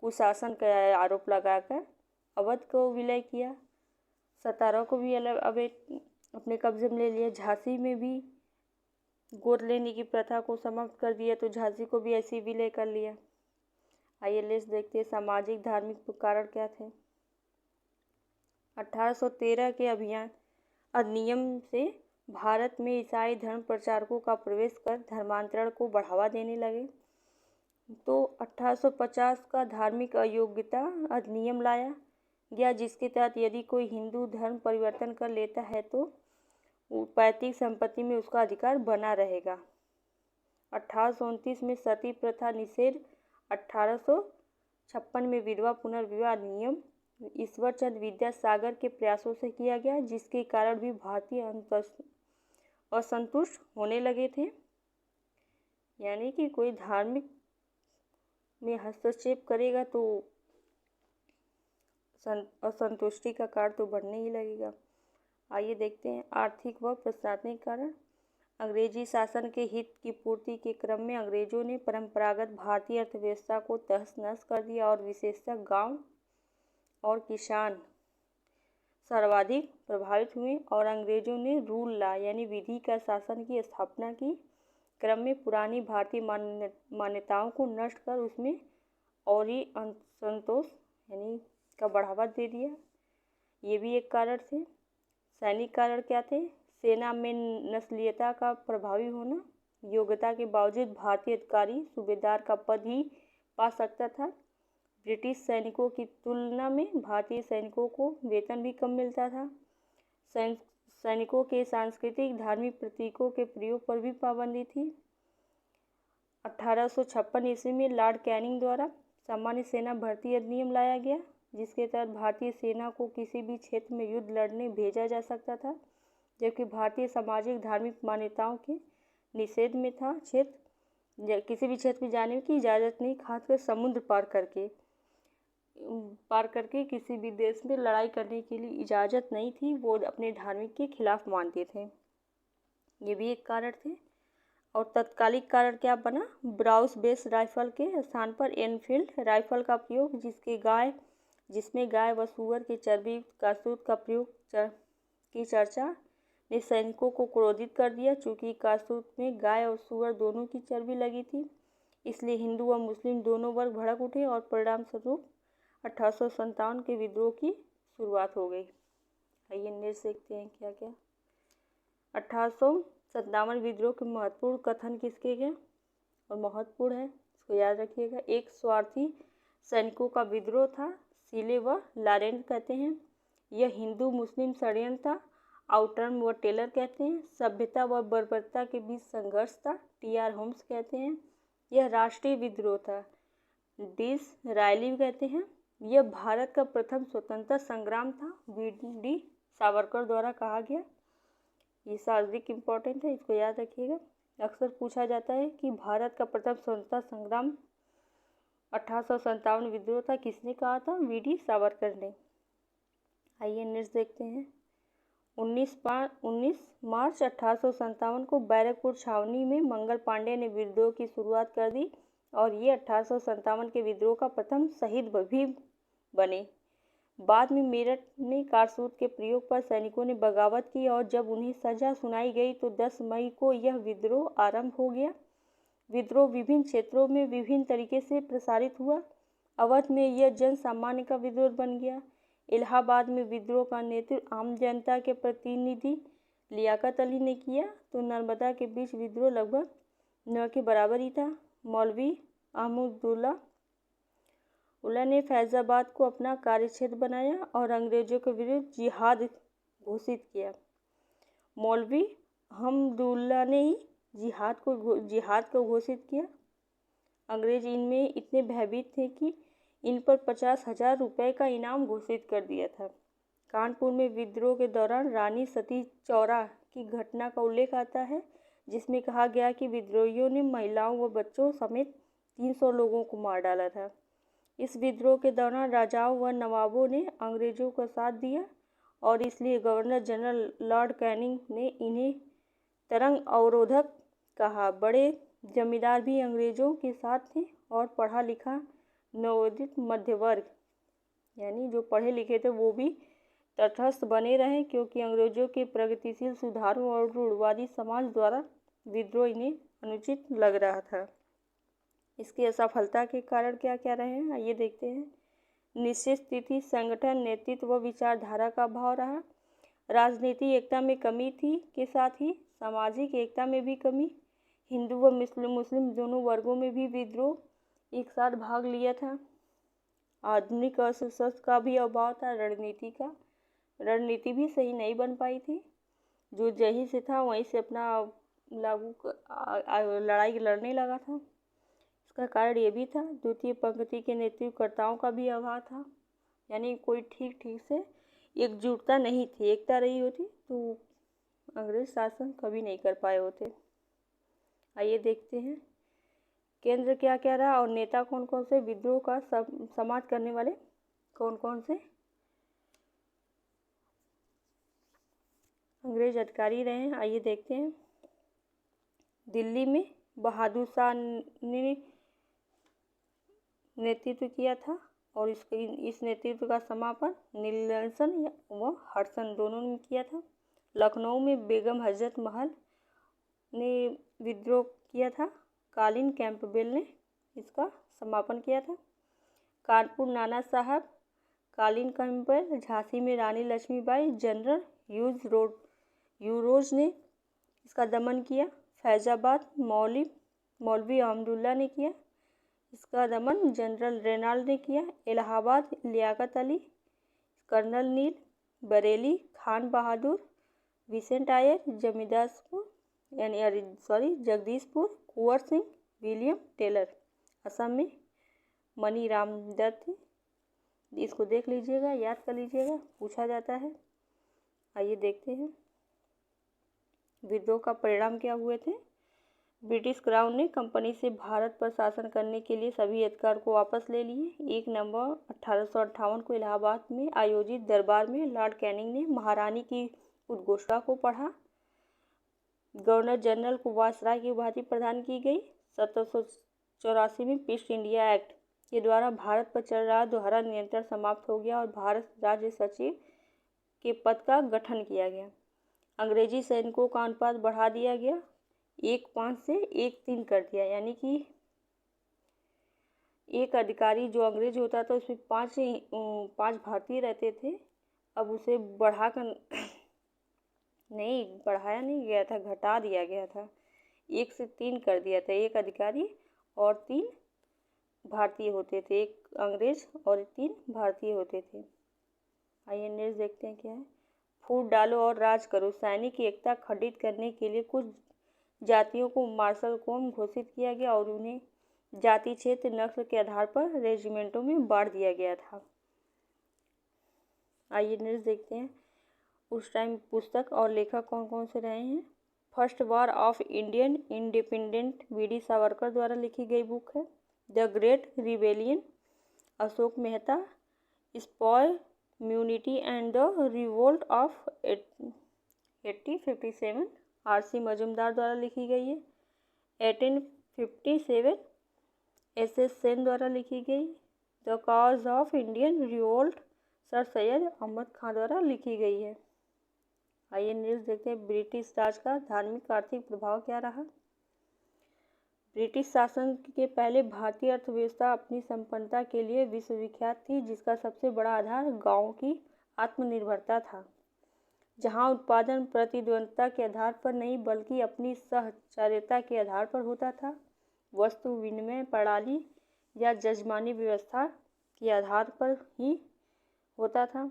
कुशासन का आरोप लगाकर अवध को विलय किया। सतारा को भी अब अपने कब्जे में ले लिया। झांसी में भी गोद लेने की प्रथा को समाप्त कर दिया, तो झांसी को भी ऐसे विलय कर लिया। आइए लिस्ट देखते हैं सामाजिक धार्मिक कारण क्या थे। 1813 के अधिनियम से भारत में ईसाई धर्म प्रचारकों का प्रवेश कर धर्मांतरण को बढ़ावा देने लगे। तो 1850 का धार्मिक अयोग्यता अधिनियम लाया गया, जिसके तहत यदि कोई हिंदू धर्म परिवर्तन कर लेता है तो पैतृक संपत्ति में उसका अधिकार बना रहेगा। 1829 में सती प्रथा निषेध, 1856 में विधवा पुनर्विवाह अधिनियम ईश्वरचंद्र विद्यासागर के प्रयासों से किया गया, जिसके कारण भी भारतीय असंतुष्ट होने लगे थे। यानी कि कोई धार्मिक में हस्तक्षेप करेगा तो असंतुष्टि का कारण तो बढ़ने ही लगेगा। आइए देखते हैं आर्थिक व प्रशासनिक कारण। अंग्रेजी शासन के हित की पूर्ति के क्रम में अंग्रेजों ने परंपरागत भारतीय अर्थव्यवस्था को तहस नहस कर दिया और विशेषतः गांव और किसान सर्वाधिक प्रभावित हुए और अंग्रेजों ने रूल लॉ यानी विधि का शासन की स्थापना की क्रम में पुरानी भारतीय मान्यताओं को नष्ट कर उसमें और ही असंतोष यानी का बढ़ावा दे दिया। ये भी एक कारण थे। सैनिक कारण क्या थे? सेना में नस्लीयता का प्रभावी होना। योग्यता के बावजूद भारतीय अधिकारी सूबेदार का पद ही पा सकता था। ब्रिटिश सैनिकों की तुलना में भारतीय सैनिकों को वेतन भी कम मिलता था। सैनिकों के सांस्कृतिक धार्मिक प्रतीकों के प्रयोग पर भी पाबंदी थी। 1856 ईस्वी में लॉर्ड कैनिंग द्वारा सामान्य सेना भर्ती अधिनियम लाया गया, जिसके तहत भारतीय सेना को किसी भी क्षेत्र में युद्ध लड़ने भेजा जा सकता था, जबकि भारतीय सामाजिक धार्मिक मान्यताओं के निषेध में था। किसी भी क्षेत्र में जाने की इजाज़त नहीं, खासकर समुद्र पार करके किसी भी देश में लड़ाई करने के लिए इजाज़त नहीं थी। वो अपने धार्मिक के खिलाफ मानते थे। ये भी एक कारण थे। और तत्कालिक कारण क्या बना? ब्राउस बेस राइफल के स्थान पर एनफील्ड राइफल का प्रयोग, जिसमें गाय व सूअर के चर्बी कारतूस का प्रयोग की चर्चा ने सैनिकों को क्रोधित कर दिया। चूँकि कारतूस में गाय और सूअर दोनों की चर्बी लगी थी, इसलिए हिंदू व मुस्लिम दोनों वर्ग भड़क उठे और परिणाम स्वरूप 1857 के विद्रोह की शुरुआत हो गई। आइए नेक्स्ट देखते हैं क्या क्या। 1857 विद्रोह के महत्वपूर्ण कथन किसके गए और महत्वपूर्ण है, इसको याद रखिएगा। एक स्वार्थी सैनिकों का विद्रोह था, सीले व लॉरेंट कहते हैं। यह हिंदू मुस्लिम षड्यंत्र था, आउटर्न व टेलर कहते हैं। सभ्यता व बर्बरता के बीच संघर्ष था, टी.आर. होम्स कहते हैं। यह राष्ट्रीय विद्रोह था, डिसरायली कहते हैं। यह भारत का प्रथम स्वतंत्रता संग्राम था, वी.डी. सावरकर द्वारा कहा गया। ये सार्वधिक इम्पोर्टेंट है, इसको याद रखिएगा। अक्सर पूछा जाता है कि भारत का प्रथम स्वतंत्रता संग्राम 1857 विद्रोह था, किसने कहा था? वी.डी. सावरकर ने। आइए नेक्स्ट देखते हैं। 19 मार्च 1857 को बैरकपुर छावनी में मंगल पांडे ने विद्रोह की शुरुआत कर दी और ये 1857 के विद्रोह का प्रथम शहीद भी बने। बाद में मेरठ में कारतूस के प्रयोग पर सैनिकों ने बगावत की और जब उन्हें सजा सुनाई गई तो 10 मई को यह विद्रोह आरंभ हो गया। विद्रोह विभिन्न क्षेत्रों में विभिन्न तरीके से प्रसारित हुआ। अवध में यह जन सामान्य का विद्रोह बन गया। इलाहाबाद में विद्रोह का नेतृत्व आम जनता के प्रतिनिधि लियाकत अली ने किया, तो नर्मदा के बीच विद्रोह लगभग न के बराबर ही था। मौलवी अहमदुल्ला ने फैज़ाबाद को अपना कार्यक्षेत्र बनाया और अंग्रेज़ों के विरुद्ध जिहाद घोषित किया। मौलवी अहमदुल्ला ने ही जिहाद को घोषित किया। अंग्रेज इनमें इतने भयभीत थे कि इन पर 50,000 रुपये का इनाम घोषित कर दिया था। कानपुर में विद्रोह के दौरान रानी सती चौरा की घटना का उल्लेख आता है, जिसमें कहा गया कि विद्रोहियों ने महिलाओं व बच्चों समेत 300 लोगों को मार डाला था। इस विद्रोह के दौरान राजाओं व नवाबों ने अंग्रेजों का साथ दिया और इसलिए गवर्नर जनरल लॉर्ड कैनिंग ने इन्हें तरंग अवरोधक कहा। बड़े जमींदार भी अंग्रेजों के साथ थे और पढ़ा लिखा नवोदित मध्य वर्ग यानी जो पढ़े लिखे थे वो भी तटस्थ बने रहे, क्योंकि अंग्रेजों के प्रगतिशील सुधारों और रूढ़वादी समाज द्वारा विद्रोह इन्हें अनुचित लग रहा था। इसकी असफलता के कारण क्या क्या रहे हैं आइए देखते हैं। निश्चित स्थिति, संगठन, नेतृत्व व विचारधारा का अभाव रहा। राजनीतिक एकता में कमी थी के साथ ही सामाजिक एकता में भी कमी। हिंदू व मुस्लिम दोनों वर्गों में भी विद्रोह एक साथ भाग लिया था। आधुनिक अर्थशास्त्र का भी अभाव था। रणनीति भी सही नहीं बन पाई थी। जो जहीं से था वहीं से अपना लड़ाई लड़ने लगा था। इसका कारण ये भी था द्वितीय पंक्ति के नेतृत्वकर्ताओं का भी अभाव था, यानी कोई ठीक से एकजुटता नहीं थी। एकता रही होती तो अंग्रेज शासन कभी नहीं कर पाए होते। आइए देखते हैं केंद्र क्या क्या रहा और नेता कौन कौन से, विद्रोह का समाप्त करने वाले कौन कौन से अंग्रेज अधिकारी रहे हैं। आइए देखते हैं। दिल्ली में बहादुर शाह ने नेतृत्व किया था और इस नेतृत्व का समापन नीलसन व हडसन दोनों ने किया था। लखनऊ में बेगम हजरत महल ने विद्रोह किया था। कालीन कैंपबेल ने इसका समापन किया था। कानपुर नाना साहब, कालीन कैंपबेल। झांसी में रानी लक्ष्मीबाई, जनरल यूरोज ने इसका दमन किया। फैज़ाबाद मौलवी अहमदुल्ला ने किया, इसका दमन जनरल रेनाल्ड ने किया। इलाहाबाद लियाकत अली, कर्नल नील। बरेली खान बहादुर, विसेंट आयर। Jagdishpur Kunwar Singh, William Taylor. असम में मनी राम दत्त। इसको देख लीजिएगा, याद कर लीजिएगा, पूछा जाता है। आइए देखते हैं विद्रोह का परिणाम क्या हुए थे। ब्रिटिश क्राउन ने कंपनी से भारत पर शासन करने के लिए सभी अधिकार को वापस ले लिए। 1 नवंबर 1858 को इलाहाबाद में आयोजित दरबार में लॉर्ड कैनिंग ने महारानी की उद्घोषणा को पढ़ा। गवर्नर जनरल को वायसराय की उपाधि प्रदान की गई। 1784 में ईस्ट इंडिया एक्ट के द्वारा भारत पर चल रहा दोहरा नियंत्रण समाप्त हो गया और भारत राज्य सचिव के पद का गठन किया गया। अंग्रेजी सैनिकों का अनुपात बढ़ा दिया गया, 1:5 से 1:3 कर दिया, यानी कि एक अधिकारी जो अंग्रेज होता था उसमें 5 भारतीय रहते थे। अब उसे बढ़ाया नहीं गया था, घटा दिया गया था, 1 से 3 कर दिया था। 1 अधिकारी और 3 भारतीय होते थे, 1 अंग्रेज और 3 भारतीय होते थे। आइए नेक्स्ट देखते हैं क्या है। फूट डालो और राज करो। सैनिक एकता खंडित करने के लिए कुछ जातियों को मार्शल कौम घोषित किया गया और उन्हें जाति, क्षेत्र, नस्ल के आधार पर रेजिमेंटों में बांट दिया गया था। आइए नेक्स्ट देखते हैं उस टाइम पुस्तक और लेखक कौन कौन से रहे हैं। First war of Indian independent V D. Savarkar द्वारा लिखी गई बुक है। The great rebellion, Ashok Mehta. Sepoy mutiny and the revolt of 1857, R C. Majumdar द्वारा लिखी गई है। 1857 एस.एस. सेन द्वारा लिखी गई। The cause of Indian revolt, sir Syed Ahmad Khan द्वारा लिखी गई है। आइए नेक्स्ट देखते हैं ब्रिटिश राज का धार्मिक आर्थिक प्रभाव क्या रहा। ब्रिटिश शासन के पहले भारतीय अर्थव्यवस्था अपनी संपन्नता के लिए विश्वविख्यात थी, जिसका सबसे बड़ा आधार गांवों की आत्मनिर्भरता था, जहां उत्पादन प्रतिद्वंद्विता के आधार पर नहीं बल्कि अपनी सहचार्यता के आधार पर होता था। वस्तु विनिमय प्रणाली या जजमानी व्यवस्था के आधार पर ही होता था।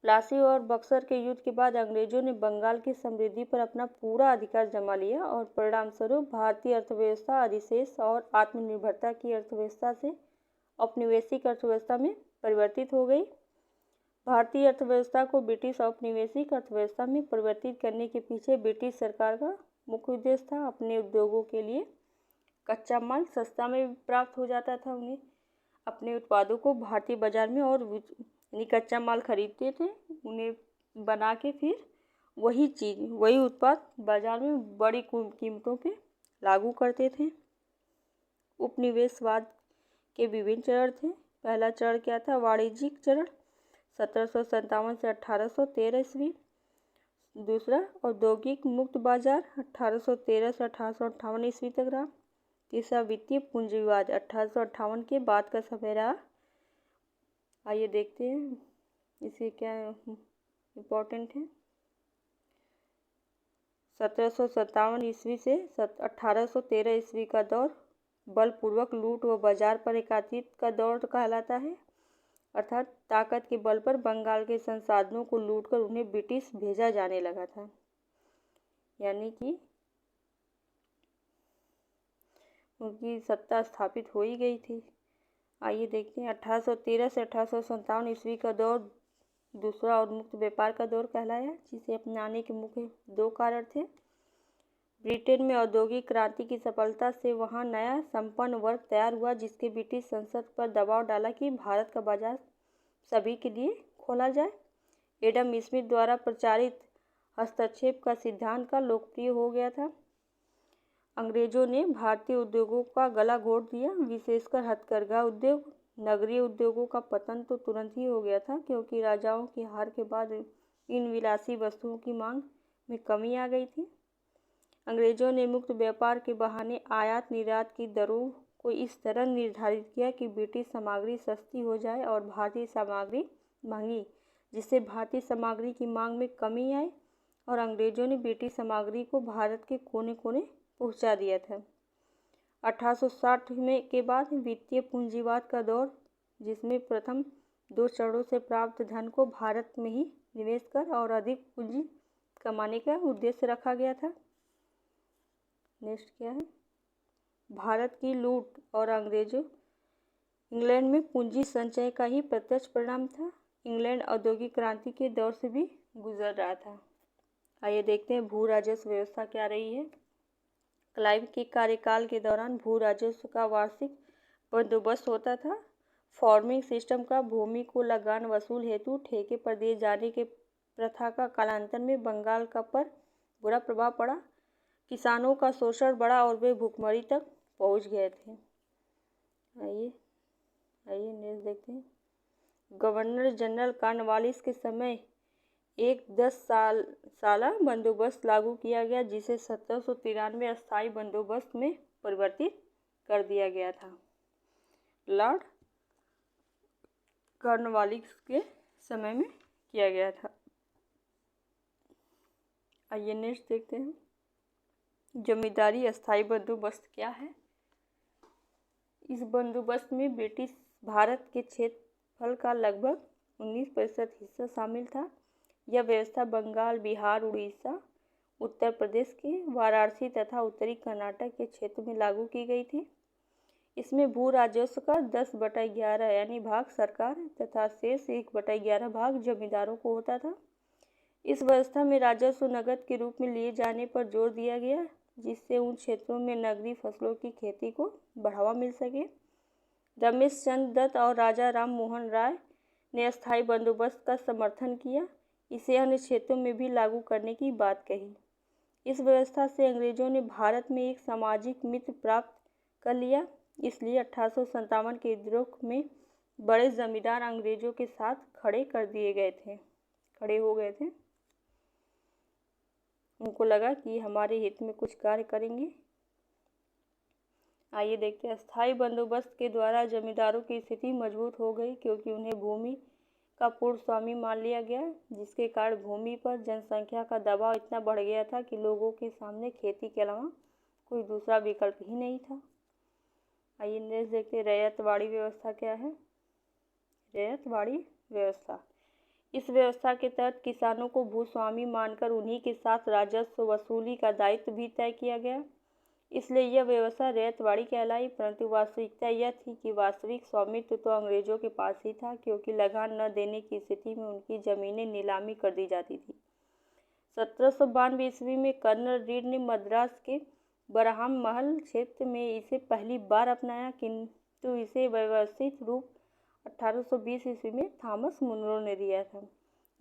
प्लासी और बक्सर के युद्ध के बाद अंग्रेजों ने बंगाल की समृद्धि पर अपना पूरा अधिकार जमा लिया और परिणामस्वरूप भारतीय अर्थव्यवस्था अधिशेष और आत्मनिर्भरता की अर्थव्यवस्था से औपनिवेशिक अर्थव्यवस्था में परिवर्तित हो गई। भारतीय अर्थव्यवस्था को ब्रिटिश औपनिवेशिक अर्थव्यवस्था में परिवर्तित करने के पीछे ब्रिटिश सरकार का मुख्य उद्देश्य था। अपने उद्योगों के लिए कच्चा माल सस्ता में प्राप्त हो जाता था। उन्हें अपने उत्पादों को भारतीय बाजार में और यानी कच्चा माल खरीदते थे, उन्हें बना के फिर वही उत्पाद बाजार में बड़ी कीमतों पे लागू करते थे। उपनिवेशवाद के विभिन्न चरण थे। पहला चरण क्या था? वाणिज्यिक चरण 1757 से 1813 ईस्वी। दूसरा औद्योगिक मुक्त बाजार 1813 से 1858 ईस्वी तक रहा। तीसरा वित्तीय पूंजीवाद 1858 के बाद का समय रहा। आइए देखते हैं इसे क्या इम्पोर्टेंट है। 1757 ईस्वी से 1813 ईस्वी का दौर बलपूर्वक लूट व बाजार पर एकात्रित का दौर कहलाता है। अर्थात ताकत के बल पर बंगाल के संसाधनों को लूटकर उन्हें ब्रिटिश भेजा जाने लगा था, यानी कि उनकी सत्ता स्थापित हो ही गई थी। आइए देखते हैं 1813 से 1857 ईस्वी का दौर दूसरा और मुक्त व्यापार का दौर कहलाया, जिसे अपनाने के मुख्य दो कारण थे। ब्रिटेन में औद्योगिक क्रांति की सफलता से वहां नया संपन्न वर्ग तैयार हुआ, जिसके ब्रिटिश संसद पर दबाव डाला कि भारत का बाजार सभी के लिए खोला जाए। एडम स्मिथ द्वारा प्रचारित हस्तक्षेप का सिद्धांत का लोकप्रिय हो गया था। अंग्रेजों ने भारतीय उद्योगों का गला घोट दिया, विशेषकर हथकरघा उद्योग। नगरीय उद्योगों का पतन तो तुरंत ही हो गया था, क्योंकि राजाओं की हार के बाद इन विलासी वस्तुओं की मांग में कमी आ गई थी। अंग्रेजों ने मुक्त व्यापार के बहाने आयात निर्यात की दरों को इस तरह निर्धारित किया कि ब्रिटिश सामग्री सस्ती हो जाए और भारतीय सामग्री महंगी, जिससे भारतीय सामग्री की मांग में कमी आई और अंग्रेजों ने ब्रिटिश सामग्री को भारत के कोने कोने पहुंचा दिया था। 1860 में के बाद वित्तीय पूंजीवाद का दौर, जिसमें प्रथम दो चरणों से प्राप्त धन को भारत में ही निवेश कर और अधिक पूंजी कमाने का उद्देश्य रखा गया था। नेक्स्ट क्या है? भारत की लूट और अंग्रेजों। इंग्लैंड में पूंजी संचय का ही प्रत्यक्ष परिणाम था। इंग्लैंड औद्योगिक क्रांति के दौर से भी गुजर रहा था। आइए देखते हैं भू राजस्व व्यवस्था क्या रही है। क्लाइव के कार्यकाल के दौरान भू राजस्व का वार्षिक बंदोबस्त होता था। फार्मिंग सिस्टम का भूमि को लगान वसूल हेतु ठेके पर दिए जाने के प्रथा का कालांतर में बंगाल का पर बुरा प्रभाव पड़ा। किसानों का शोषण बढ़ा और वे भुखमरी तक पहुंच गए थे। आइए नेक्स्ट देखते हैं। गवर्नर जनरल कॉर्नवालिस के समय एक 10 साला बंदोबस्त लागू किया गया, जिसे 1793 अस्थायी बंदोबस्त में परिवर्तित कर दिया गया था। लॉर्ड कॉर्नवालिस के समय में किया गया था। आइए नेक्स्ट देखते हैं। जमींदारी अस्थायी बंदोबस्त क्या है? इस बंदोबस्त में ब्रिटिश भारत के क्षेत्रफल का लगभग 19% हिस्सा शामिल था। यह व्यवस्था बंगाल, बिहार, उड़ीसा, उत्तर प्रदेश के वाराणसी तथा उत्तरी कर्नाटक के क्षेत्र में लागू की गई थी। इसमें भू राजस्व का 10/11 यानी भाग सरकार तथा शेष 1/11 भाग जमींदारों को होता था। इस व्यवस्था में राजस्व नकद के रूप में लिए जाने पर जोर दिया गया, जिससे उन क्षेत्रों में नगदी फसलों की खेती को बढ़ावा मिल सके। रमेश चंद्र दत्त और राजा राम मोहन राय ने अस्थायी बंदोबस्त का समर्थन किया, इसे अन्य क्षेत्रों में भी लागू करने की बात कही। इस व्यवस्था से अंग्रेजों ने भारत में एक सामाजिक मित्र प्राप्त कर लिया, इसलिए 1857 के विद्रोह में बड़े जमींदार अंग्रेजों के साथ खड़े हो गए थे। उनको लगा कि हमारे हित में कुछ कार्य करेंगे। आइए देखते हैं। अस्थायी बंदोबस्त के द्वारा जमींदारों की स्थिति मजबूत हो गई, क्योंकि उन्हें भूमि का पूर्ण स्वामी मान लिया गया, जिसके कारण भूमि पर जनसंख्या का दबाव इतना बढ़ गया था कि लोगों के सामने खेती के अलावा कोई दूसरा विकल्प ही नहीं था। आइए नेक्स्ट देखते हैं, रैयतवाड़ी व्यवस्था क्या है। रैयतवाड़ी व्यवस्था, इस व्यवस्था के तहत किसानों को भूस्वामी मानकर उन्हीं के साथ राजस्व वसूली का दायित्व भी तय किया गया। इसलिए यह व्यवस्था रैयतवाड़ी कहलाई, परंतु वास्तविकता यह थी कि वास्तविक स्वामित्व तो अंग्रेजों के पास ही था, क्योंकि लगान न देने की स्थिति में उनकी जमीनें नीलामी कर दी जाती थी। 1792 ईस्वी में कर्नल रीड ने मद्रास के बरहम महल क्षेत्र में इसे पहली बार अपनाया, किंतु इसे व्यवस्थित रूप 1820 ईस्वी में थॉमस मुनरो ने दिया था।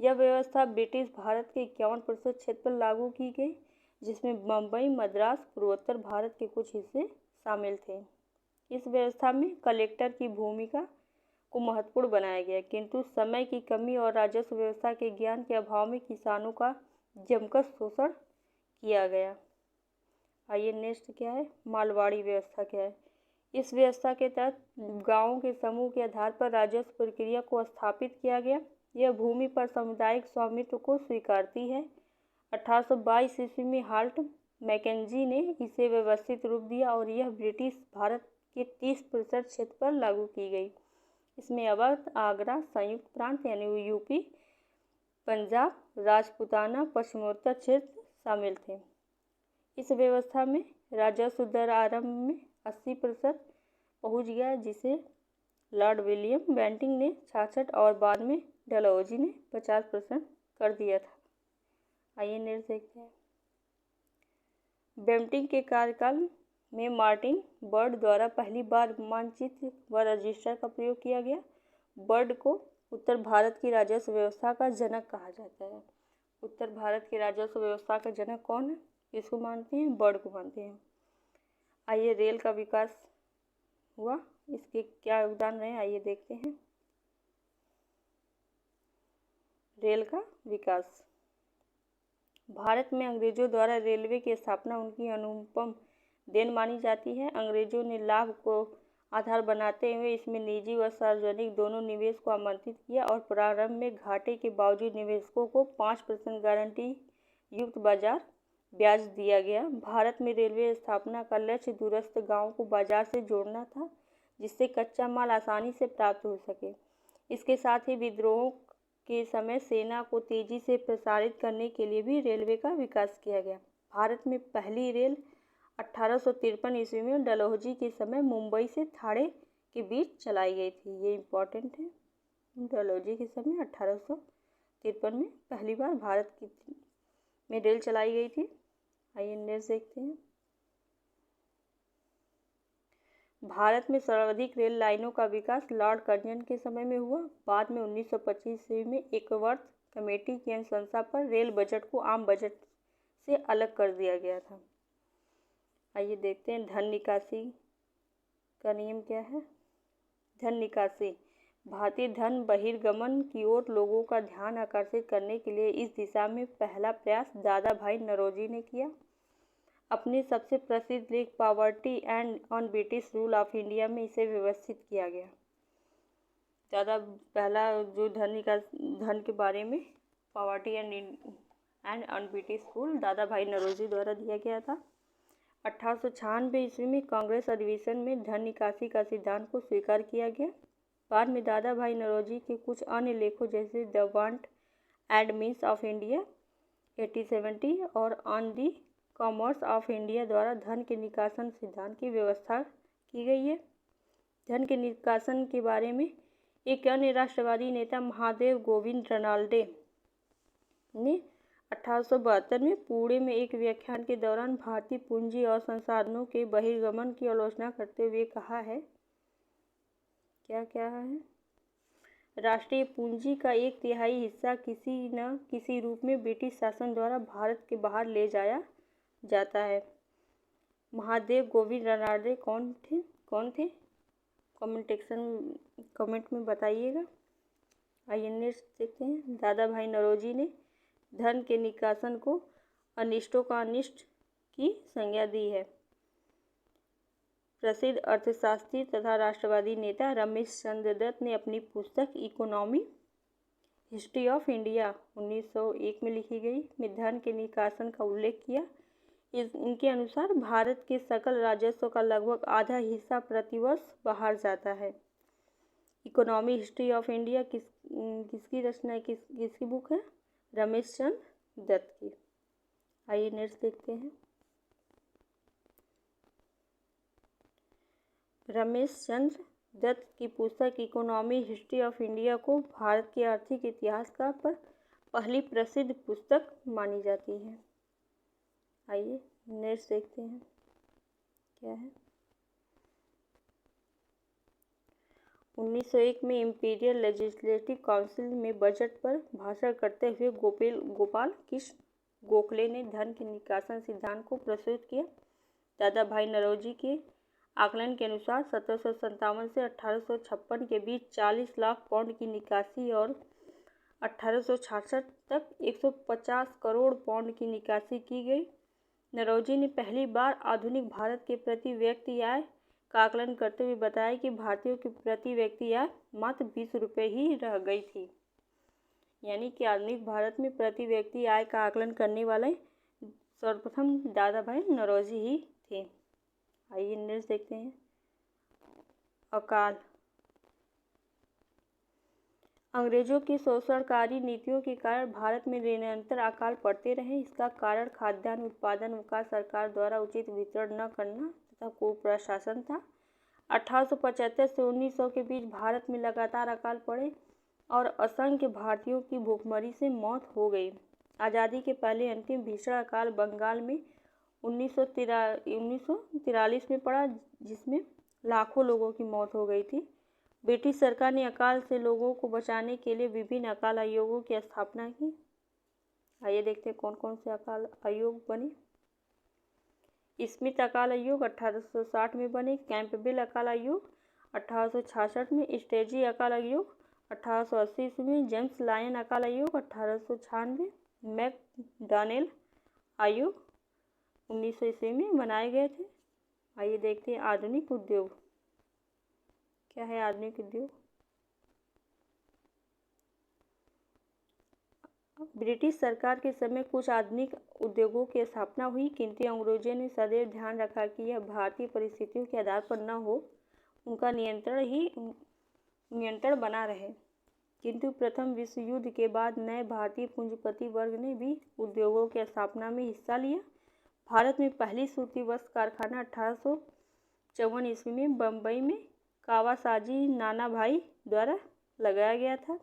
यह व्यवस्था ब्रिटिश भारत के 51% क्षेत्र पर लागू की गई, जिसमें बम्बई, मद्रास, पूर्वोत्तर भारत के कुछ हिस्से शामिल थे। इस व्यवस्था में कलेक्टर की भूमिका को महत्वपूर्ण बनाया गया, किंतु समय की कमी और राजस्व व्यवस्था के ज्ञान के अभाव में किसानों का जमकर शोषण किया गया। आइए नेक्स्ट क्या है, मालवाड़ी व्यवस्था क्या है। इस व्यवस्था के तहत गांवों के समूह के आधार पर राजस्व प्रक्रिया को स्थापित किया गया। यह भूमि पर सामुदायिक स्वामित्व को स्वीकारती है। 1822 ईस्वी में हाल्ट मैकेंजी ने इसे व्यवस्थित रूप दिया और यह ब्रिटिश भारत के 30% क्षेत्र पर लागू की गई। इसमें अवध, आगरा, संयुक्त प्रांत यानी यूपी, पंजाब, राजपूताना, पश्चिमोत्तर क्षेत्र शामिल थे। इस व्यवस्था में राजस्व दर आरंभ में 80% पहुँच गया, जिसे लॉर्ड विलियम बेंटिंग ने 66 और बाद में डलहौजी ने 50% कर दिया था। आइए नेक्स्ट देखते हैं, बेंटिंग के कार्यकाल में मार्टिन बर्ड द्वारा पहली बार मानचित्र व रजिस्टर का प्रयोग किया गया। बर्ड को उत्तर भारत की राजस्व व्यवस्था का जनक कहा जाता है। उत्तर भारत की राजस्व व्यवस्था का जनक कौन है, किसको मानते हैं, बर्ड को मानते हैं। आइए रेल का विकास हुआ, इसके क्या योगदान रहे, आइए देखते हैं। रेल का विकास, भारत में अंग्रेजों द्वारा रेलवे की स्थापना उनकी अनुपम देन मानी जाती है। अंग्रेजों ने लाभ को आधार बनाते हुए इसमें निजी व सार्वजनिक दोनों निवेश को आमंत्रित किया और प्रारंभ में घाटे के बावजूद निवेशकों को 5% गारंटी युक्त बाजार ब्याज दिया गया। भारत में रेलवे स्थापना का लक्ष्य दूरस्थ गांवों को बाजार से जोड़ना था, जिससे कच्चा माल आसानी से प्राप्त हो सके। इसके साथ ही विद्रोह के समय सेना को तेजी से प्रसारित करने के लिए भी रेलवे का विकास किया गया। भारत में पहली रेल 1853 ईस्वी में डलहौजी के समय मुंबई से थाणे के बीच चलाई गई थी। ये इम्पोर्टेंट है, डलहौजी के समय 1853 में पहली बार भारत में रेल चलाई गई थी। आइए नेक्स्ट देखते हैं, भारत में सर्वाधिक रेल लाइनों का विकास लॉर्ड कर्जन के समय में हुआ। बाद में 1925 ईस्वी में एकवर्थ कमेटी की अनुशंसा पर रेल बजट को आम बजट से अलग कर दिया गया था। आइए देखते हैं, धन निकासी का नियम क्या है। धन निकासी, भारतीय धन बहिर्गमन की ओर लोगों का ध्यान आकर्षित करने के लिए इस दिशा में पहला प्रयास दादा भाई नौरोजी ने किया। अपने सबसे प्रसिद्ध लेख poverty and on British rule of India में इसे व्यवस्थित किया गया। पहला जो धन के बारे में poverty and on British rule दादा भाई नौरोजी द्वारा दिया गया था। 1896 ईस्वी में कांग्रेस अधिवेशन में धन निकासी का सिद्धांत को स्वीकार किया गया। बाद में दादा भाई नौरोजी के कुछ अन्य लेखों जैसे the want and means of India 1870 और on the commerce of India द्वारा धन के निकासन सिद्धांत की व्यवस्था की गई है। धन के निकासन के बारे में एक अन्य राष्ट्रवादी नेता महादेव गोविंद रनाल्डे ने 1872 में पुणे में एक व्याख्यान के दौरान भारतीय पूंजी और संसाधनों के बहिर्गमन की आलोचना करते हुए कहा है, क्या है, राष्ट्रीय पूंजी का 1/3 हिस्सा किसी न किसी रूप में ब्रिटिश शासन द्वारा भारत के बाहर ले जाया जाता है। महादेव गोविंद रनाल्डे कौन थे? कमेंट में बताइएगा। आइए नेक्स्ट देखते हैं, दादा भाई नौरोजी ने धन के निकासन को अनिष्टों का अनिष्ट की संज्ञा दी है। प्रसिद्ध अर्थशास्त्री तथा राष्ट्रवादी नेता रमेश चंद्र दत्त ने अपनी पुस्तक इकोनॉमी हिस्ट्री ऑफ इंडिया 1901 में लिखी गई में धन के निकासन का उल्लेख किया। इनके अनुसार भारत के सकल राजस्व का लगभग आधा हिस्सा प्रतिवर्ष बाहर जाता है। इकोनॉमी हिस्ट्री ऑफ इंडिया किसकी रचना है, किसकी बुक है? रमेश चंद्र दत्त की। आइए नेक्स्ट देखते हैं। रमेश चंद्र दत्त की पुस्तक इकोनॉमी हिस्ट्री ऑफ इंडिया को भारत के आर्थिक इतिहास का पर पहली प्रसिद्ध पुस्तक मानी जाती है। आइए नेक्स्ट देखते हैं क्या है। 1901 में इंपीरियल लेजिस्लेटिव काउंसिल में बजट पर भाषण करते हुए गोपाल कृष्ण गोखले ने धन के निष्कासन सिद्धांत को प्रस्तुत किया। दादा भाई नौरोजी के आकलन के अनुसार 1757 से 1856 के बीच 40 लाख पाउंड की निकासी और 1866 तक 150 करोड़ पाउंड की निकासी की गई। नौरोजी ने पहली बार आधुनिक भारत के प्रति व्यक्ति आय का आकलन करते हुए बताया कि भारतीयों की प्रति व्यक्ति आय मात्र 20 रुपये ही रह गई थी। यानी कि आधुनिक भारत में प्रति व्यक्ति आय का आकलन करने वाले सर्वप्रथम दादा भाई नौरोजी ही थे। आइए नेक्स्ट देखते हैं। अकाल। अंग्रेजों की शोषणकारी नीतियों के कारण भारत में निरंतर अकाल पड़ते रहे। इसका कारण खाद्यान्न उत्पादन का सरकार द्वारा उचित वितरण न करना तथा कुप्रशासन था। 1875 से 1900 के बीच भारत में लगातार अकाल पड़े और असंख्य भारतीयों की भूखमरी से मौत हो गई। आज़ादी के पहले अंतिम भीषण अकाल बंगाल में 1943 में पड़ा, जिसमें लाखों लोगों की मौत हो गई थी। ब्रिटिश सरकार ने अकाल से लोगों को बचाने के लिए विभिन्न अकाल आयोगों की स्थापना की। आइए देखते हैं कौन कौन से अकाल आयोग बने। स्मिथ अकाल आयोग 1860 में बने। कैंपबेल अकाल आयोग 1866 में। स्टेजी अकाल आयोग 1880 ईस्वी में। जेम्स लायन अकाल आयोग 1896। मैकडॉनेल आयोग 1900 ईस्वी में बनाए गए थे। आइए देखते हैं आधुनिक उद्योग क्या है। आधुनिक उद्योग ब्रिटिश सरकार के समय कुछ आधुनिक उद्योगों की स्थापना हुई, किंतु अंग्रेजों ने सदैव ध्यान रखा कि यह भारतीय परिस्थितियों के आधार पर न हो, उनका नियंत्रण बना रहे। किंतु प्रथम विश्व युद्ध के बाद नए भारतीय पूंजीपति वर्ग ने भी उद्योगों की स्थापना में हिस्सा लिया। भारत में पहली सूती वस्त्र कारखाना 1854 ईस्वी में बम्बई में कावासाजी नाना भाई द्वारा लगाया गया था।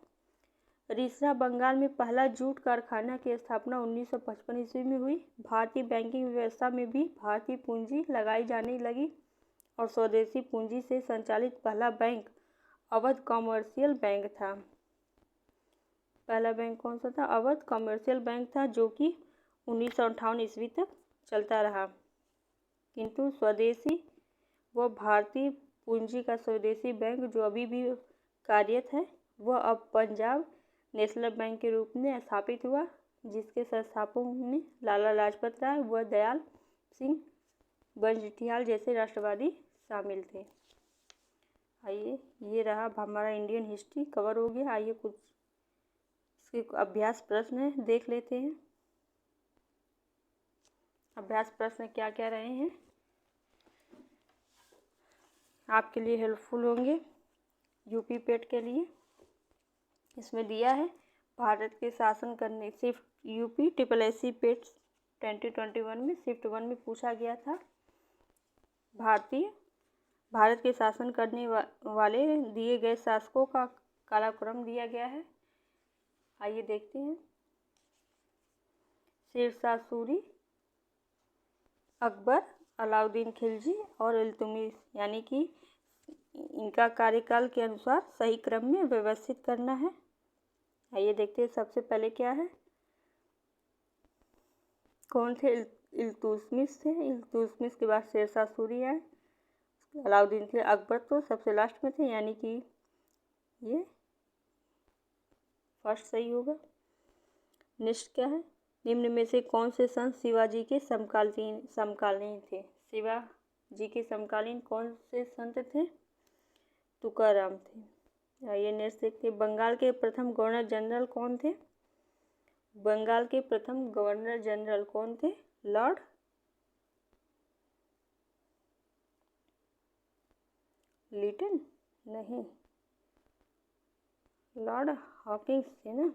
रिसरा बंगाल में पहला जूट कारखाना की स्थापना 1955 ईस्वी में हुई। भारतीय बैंकिंग व्यवस्था में भी भारतीय पूंजी लगाई जाने लगी और स्वदेशी पूंजी से संचालित पहला बैंक अवध कॉमर्शियल बैंक था। पहला बैंक कौन सा था? अवध कॉमर्शियल बैंक था, जो कि 1958 ईस्वी तक चलता रहा। किंतु स्वदेशी व भारतीय पूंजी का स्वदेशी बैंक जो अभी भी कार्यरत है, वह अब पंजाब नेशनल बैंक के रूप में स्थापित हुआ, जिसके संस्थापकों में लाला लाजपत राय व दयाल सिंह बनजिठियाल जैसे राष्ट्रवादी शामिल थे। आइए, ये रहा हमारा इंडियन हिस्ट्री कवर हो गया। आइए कुछ इसके अभ्यास प्रश्न है, देख लेते हैं। अभ्यास प्रश्न क्या क्या रहे हैं, आपके लिए हेल्पफुल होंगे यूपी पेट के लिए। इसमें दिया है भारत के शासन करने शिफ्ट यूपी SSC पेट 2021 में शिफ्ट 1 में पूछा गया था। भारत के शासन करने वाले दिए गए शासकों का कालक्रम दिया गया है। आइए देखते हैं। शेरशाह सूरी, अकबर, अलाउद्दीन खिलजी और इल्तुतमिश, यानी कि इनका कार्यकाल के अनुसार सही क्रम में व्यवस्थित करना है। आइए देखते हैं सबसे पहले क्या है, कौन थे? इल्तुतमिश थे। इल्तुतमिश के बाद शेरशाह सूरी आए, अलाउद्दीन थे, अकबर तो सबसे लास्ट में थे, यानी कि ये फर्स्ट सही होगा। नेक्स्ट क्या है, निम्न में से कौन से संत शिवाजी के समकालीन थे? शिवाजी के समकालीन कौन से संत थे? तुकाराम थे। आइए नेक्स्ट देखते हैं, बंगाल के प्रथम गवर्नर जनरल कौन थे? बंगाल के प्रथम गवर्नर जनरल कौन थे? लॉर्ड लिटन नहीं, लॉर्ड हॉकिंस थे ना।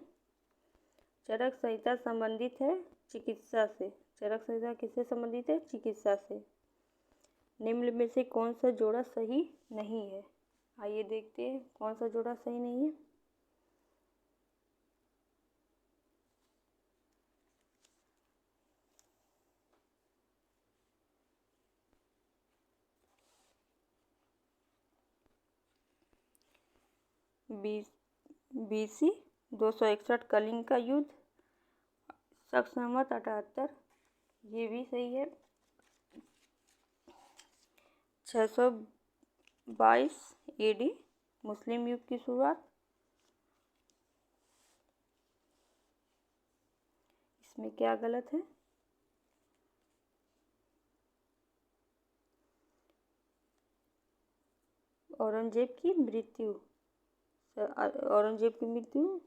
चरक संहिता संबंधित है चिकित्सा से। चरक संहिता किससे संबंधित है? चिकित्सा से। निम्न में से कौन सा जोड़ा सही नहीं है? आइए देखते हैं कौन सा जोड़ा सही नहीं है। BC 261 कलिंग का युद्ध, संवत 78, ये भी सही है। 622 AD मुस्लिम युग की शुरुआत, इसमें क्या गलत है? औरंगजेब की मृत्यु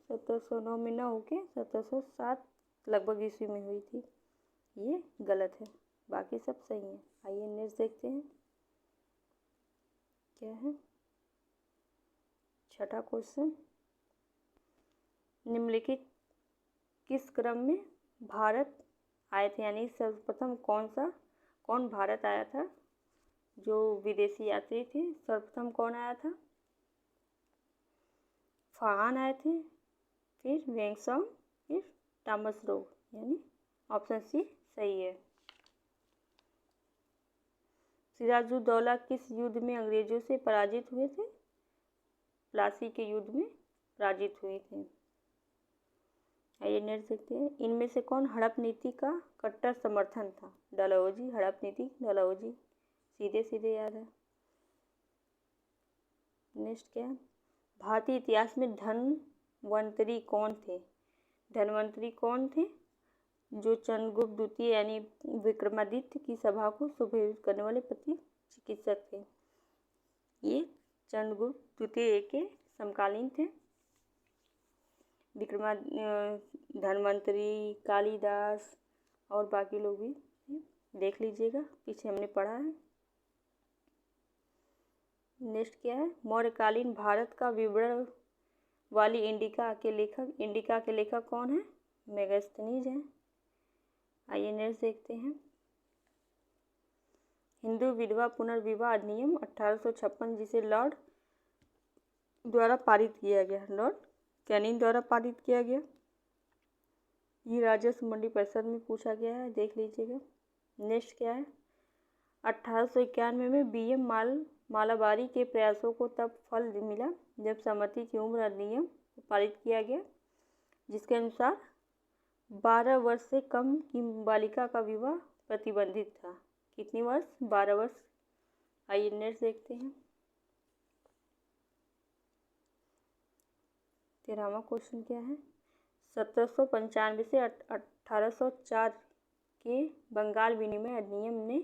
1709 में न होके 1707 लगभग ईस्वी में हुई थी, ये गलत है। बाकी सब सही है। आइए नेक्स्ट देखते हैं क्या है। छठा क्वेश्चन, निम्नलिखित किस क्रम में भारत आए थे? यानी सर्वप्रथम कौन भारत आया था? जो विदेशी यात्री थे, सर्वप्रथम कौन आया था? फाहान आए थे, फिर वेंगसॉन्ग, फिर टॉमस रो, यानी ऑप्शन सी सही है। सिराजुद्दौला किस युद्ध में अंग्रेजों से पराजित हुए थे? प्लासी के युद्ध में पराजित हुए थे। आइए नेक्स्ट देखते हैं। इनमें से कौन हड़प नीति का कट्टर समर्थन था? डलहौजी। हड़प नीति डलहौजी, सीधे सीधे याद है। नेक्स्ट क्या है? भारतीय इतिहास में धनवंतरी कौन थे? धनवंतरी कौन थे? जो चंद्रगुप्त द्वितीय यानी विक्रमादित्य की सभा को सुशोभित करने वाले प्रति चिकित्सक थे। ये चंद्रगुप्त द्वितीय के समकालीन थे। धनवंतरी, कालिदास और बाकी लोग भी देख लीजिएगा, पीछे हमने पढ़ा है। नेक्स्ट क्या है? मौर्यकालीन भारत का विवरण वाली इंडिका के लेखक कौन है? मेगास्थनीज हैं। आइए नेक्स्ट देखते हैं। हिंदू विधवा पुनर्विवाह अधिनियम 1856 जिसे लॉर्ड द्वारा पारित किया गया, लॉर्ड कैनिंग द्वारा पारित किया गया, ये राजस्व मंडी परिषद में पूछा गया है, देख लीजिएगा। नेक्स्ट क्या है? 1891 में BM मालाबारी के प्रयासों को तब फल मिला जब सहमति की उम्र अधिनियम पारित किया गया, जिसके अनुसार 12 वर्ष से कम की बालिका का विवाह प्रतिबंधित था। कितनी वर्ष? 12 वर्ष। आइए नेक्स्ट देखते हैं। 13वां क्वेश्चन क्या है? 1795 से 1804 के बंगाल विनिमय अधिनियम ने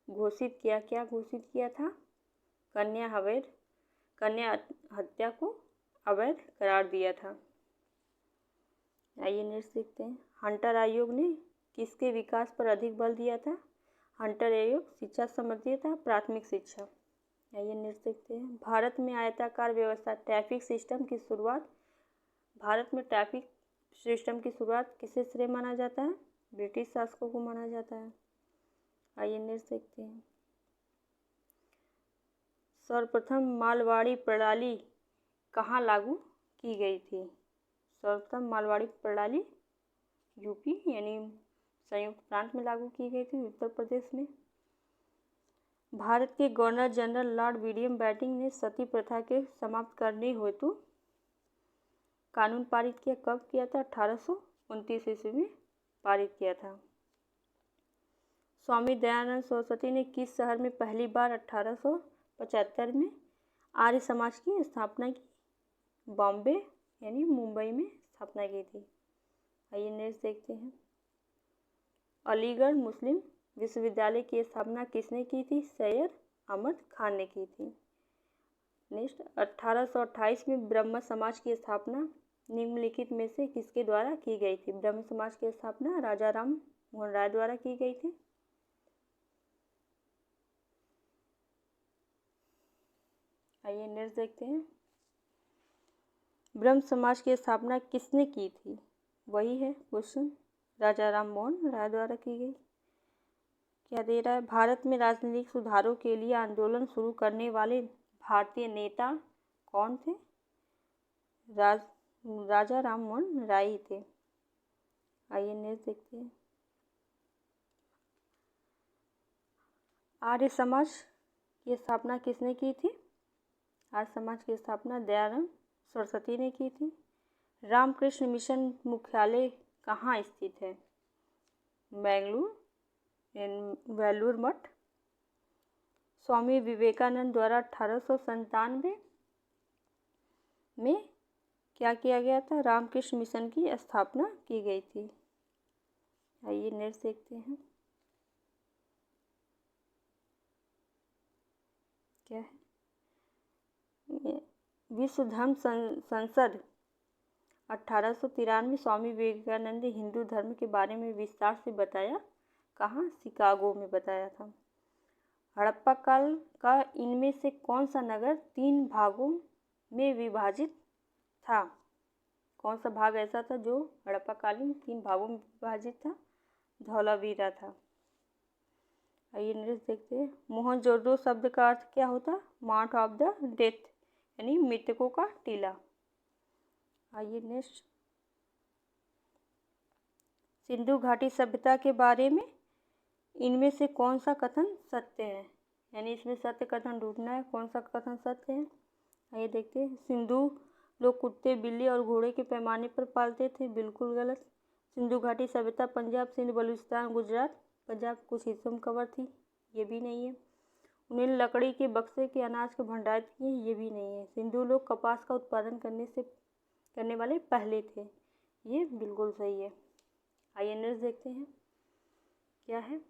घोषित किया, क्या घोषित किया था? कन्या हत्या को अवैध करार दिया था। आइए नेक्स्ट देखते हैं। हंटर आयोग ने किसके विकास पर अधिक बल दिया था? हंटर आयोग शिक्षा संबंधी था, प्राथमिक शिक्षा। आइए नेक्स्ट देखते हैं। भारत में आयताकार व्यवस्था ट्रैफिक सिस्टम की शुरुआत किससे श्रेय माना जाता है? ब्रिटिश शासकों को माना जाता है। आइए नेक्स्ट देखते हैं। सर्वप्रथम मालवाड़ी प्रणाली कहाँ लागू की गई थी? सर्वप्रथम मालवाड़ी प्रणाली यूपी यानी संयुक्त प्रांत में लागू की गई थी, उत्तर प्रदेश में। भारत के governor general Lord William Bentinck ने सती प्रथा के समाप्त करने हेतु कानून पारित किया, कब किया था? 1829 ईस्वी में पारित किया था। स्वामी दयानंद सरस्वती ने किस शहर में पहली बार 1875 में आर्य समाज की स्थापना की? बॉम्बे यानी मुंबई में स्थापना की थी। आइए नेक्स्ट देखते हैं। अलीगढ़ मुस्लिम विश्वविद्यालय की स्थापना किसने की थी? सैयद अहमद खान ने की थी। नेक्स्ट 1828 में ब्रह्म समाज की स्थापना निम्नलिखित में से किसके द्वारा की गई थी? ब्रह्म समाज की स्थापना राजा राम मोहन राय द्वारा की गई थी। आइए नेक्स्ट देखते हैं। ब्रह्म समाज की स्थापना किसने की थी? वही है क्वेश्चन, राजा राम मोहन राय द्वारा की गई। क्या दे रहा है? भारत में राजनीतिक सुधारों के लिए आंदोलन शुरू करने वाले भारतीय नेता कौन थे? राजा राम मोहन राय ही थे। आइए नेक्स्ट देखते हैं। आर्य समाज की स्थापना किसने की थी? आर्य समाज की स्थापना दयानंद सरस्वती ने की थी। रामकृष्ण मिशन मुख्यालय कहाँ स्थित है? बेंगलुरु, वेलूर मठ। स्वामी विवेकानंद द्वारा 1897 में क्या किया गया था? रामकृष्ण मिशन की स्थापना की गई थी। आइए नेक्स्ट देखते हैं। क्या है? विश्व धर्म संसद 1893 स्वामी विवेकानंद ने हिंदू धर्म के बारे में विस्तार से बताया। कहाँ? शिकागो में बताया था। हड़प्पा काल का इनमें से कौन सा नगर 3 भागों में विभाजित था? कौन सा भाग ऐसा था जो हड़प्पा कालीन 3 भागों में विभाजित था? धौलावीरा था। आइए नेक्स्ट देखते हैं। मोहनजोदड़ो शब्द का अर्थ क्या होता? माउंट ऑफ द डेथ, यानी मृतकों का टीला। आइए नेक्स्ट। सिंधु घाटी सभ्यता के बारे में इनमें से कौन सा कथन सत्य है? यानी इसमें सत्य कथन ढूंढना है, कौन सा कथन सत्य है। आइए देखते हैं। सिंधु लोग कुत्ते, बिल्ली और घोड़े के पैमाने पर पालते थे। बिल्कुल गलत। सिंधु घाटी सभ्यता पंजाब, सिंध, बलूचिस्तान, गुजरात, पंजाब कुछ हिस्सों में कवर थी। ये भी नहीं है। उन्हें लकड़ी के बक्से के अनाज के भंडारित किए। ये भी नहीं है। सिंधु लोग कपास का उत्पादन करने वाले पहले थे। ये बिल्कुल सही है। आइए नेक्स्ट देखते हैं। क्या है?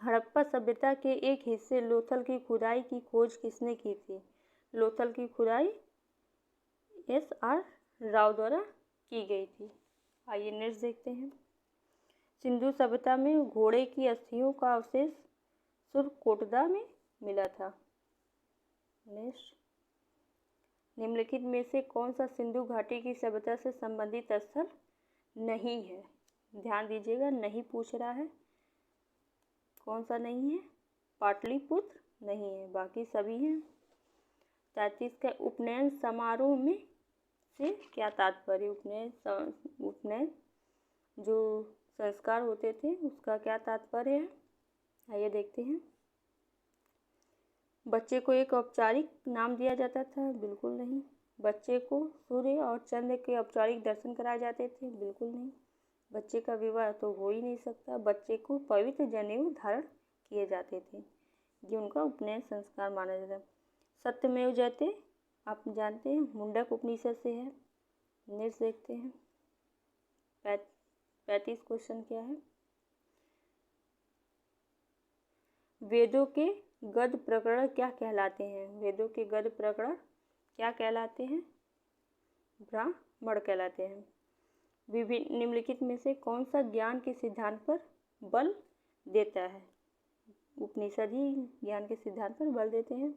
हड़प्पा सभ्यता के एक हिस्से लोथल की खुदाई की खोज किसने की थी? लोथल की खुदाई SR राव द्वारा की गई थी। आइए नेक्स्ट देखते हैं। सिंधु सभ्यता में घोड़े की अस्थियों का अवशेष सुरकोटदा में मिला था। नेक्स्ट। निम्नलिखित में से कौन सा सिंधु घाटी की सभ्यता से संबंधित स्थल नहीं है? ध्यान दीजिएगा, नहीं पूछ रहा है। कौन सा नहीं है? पाटलिपुत्र नहीं है, बाकी सभी हैं। 33 का उपनयन समारोह में से क्या तात्पर्य? उपनयन जो संस्कार होते थे उसका क्या तात्पर्य है? आइए देखते हैं। बच्चे को एक औपचारिक नाम दिया जाता था। बिल्कुल नहीं। बच्चे को सूर्य और चंद्र के औपचारिक दर्शन कराए जाते थे। बिल्कुल नहीं। बच्चे का विवाह तो हो ही नहीं सकता। बच्चे को पवित्र जनेऊ धारण किए जाते थे। ये उनका उपनयन संस्कार माना जाता है। सत्यमेव जयते आप जानते हैं, मुंडक उपनिषद से है। नेक्स्ट देखते हैं। 35 क्वेश्चन क्या है? वेदों के गद्य प्रकरण क्या कहलाते हैं? वेदों के गद्य प्रकरण क्या कहलाते हैं? ब्राह्मण कहलाते हैं। विभिन्न निम्नलिखित में से कौन सा ज्ञान के सिद्धांत पर बल देता है? उपनिषद ही ज्ञान के सिद्धांत पर बल देते हैं।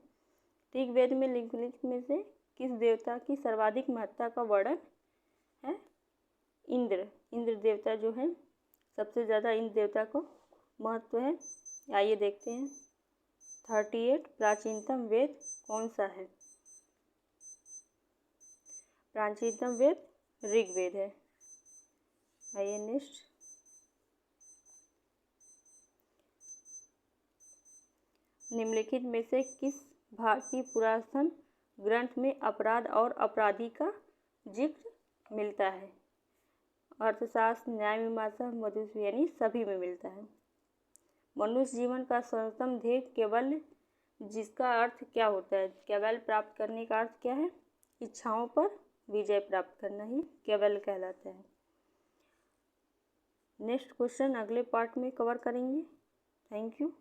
ऋग्वेद में निम्नलिखित में से किस देवता की सर्वाधिक महत्ता का वर्णन है? इंद्र। इंद्र देवता जो है, सबसे ज़्यादा इंद्र देवता को महत्व है। आइए देखते हैं। 38 प्राचीनतम वेद कौन सा है? प्राचीनतम वेद ऋग्वेद है। आइए नेक्स्ट। निम्नलिखित में से किस भारतीय पुरातन ग्रंथ में अपराध और अपराधी का जिक्र मिलता है? अर्थशास्त्र, न्याय मीमांसा, मधुसूदन, यानी सभी में मिलता है। मनुष्य जीवन का सर्वोत्तम ध्येय केवल, जिसका अर्थ क्या होता है? केवल प्राप्त करने का अर्थ क्या है? इच्छाओं पर विजय प्राप्त करना ही केवल कहलाता है। नेक्स्ट क्वेश्चन अगले पार्ट में कवर करेंगे। Thank you.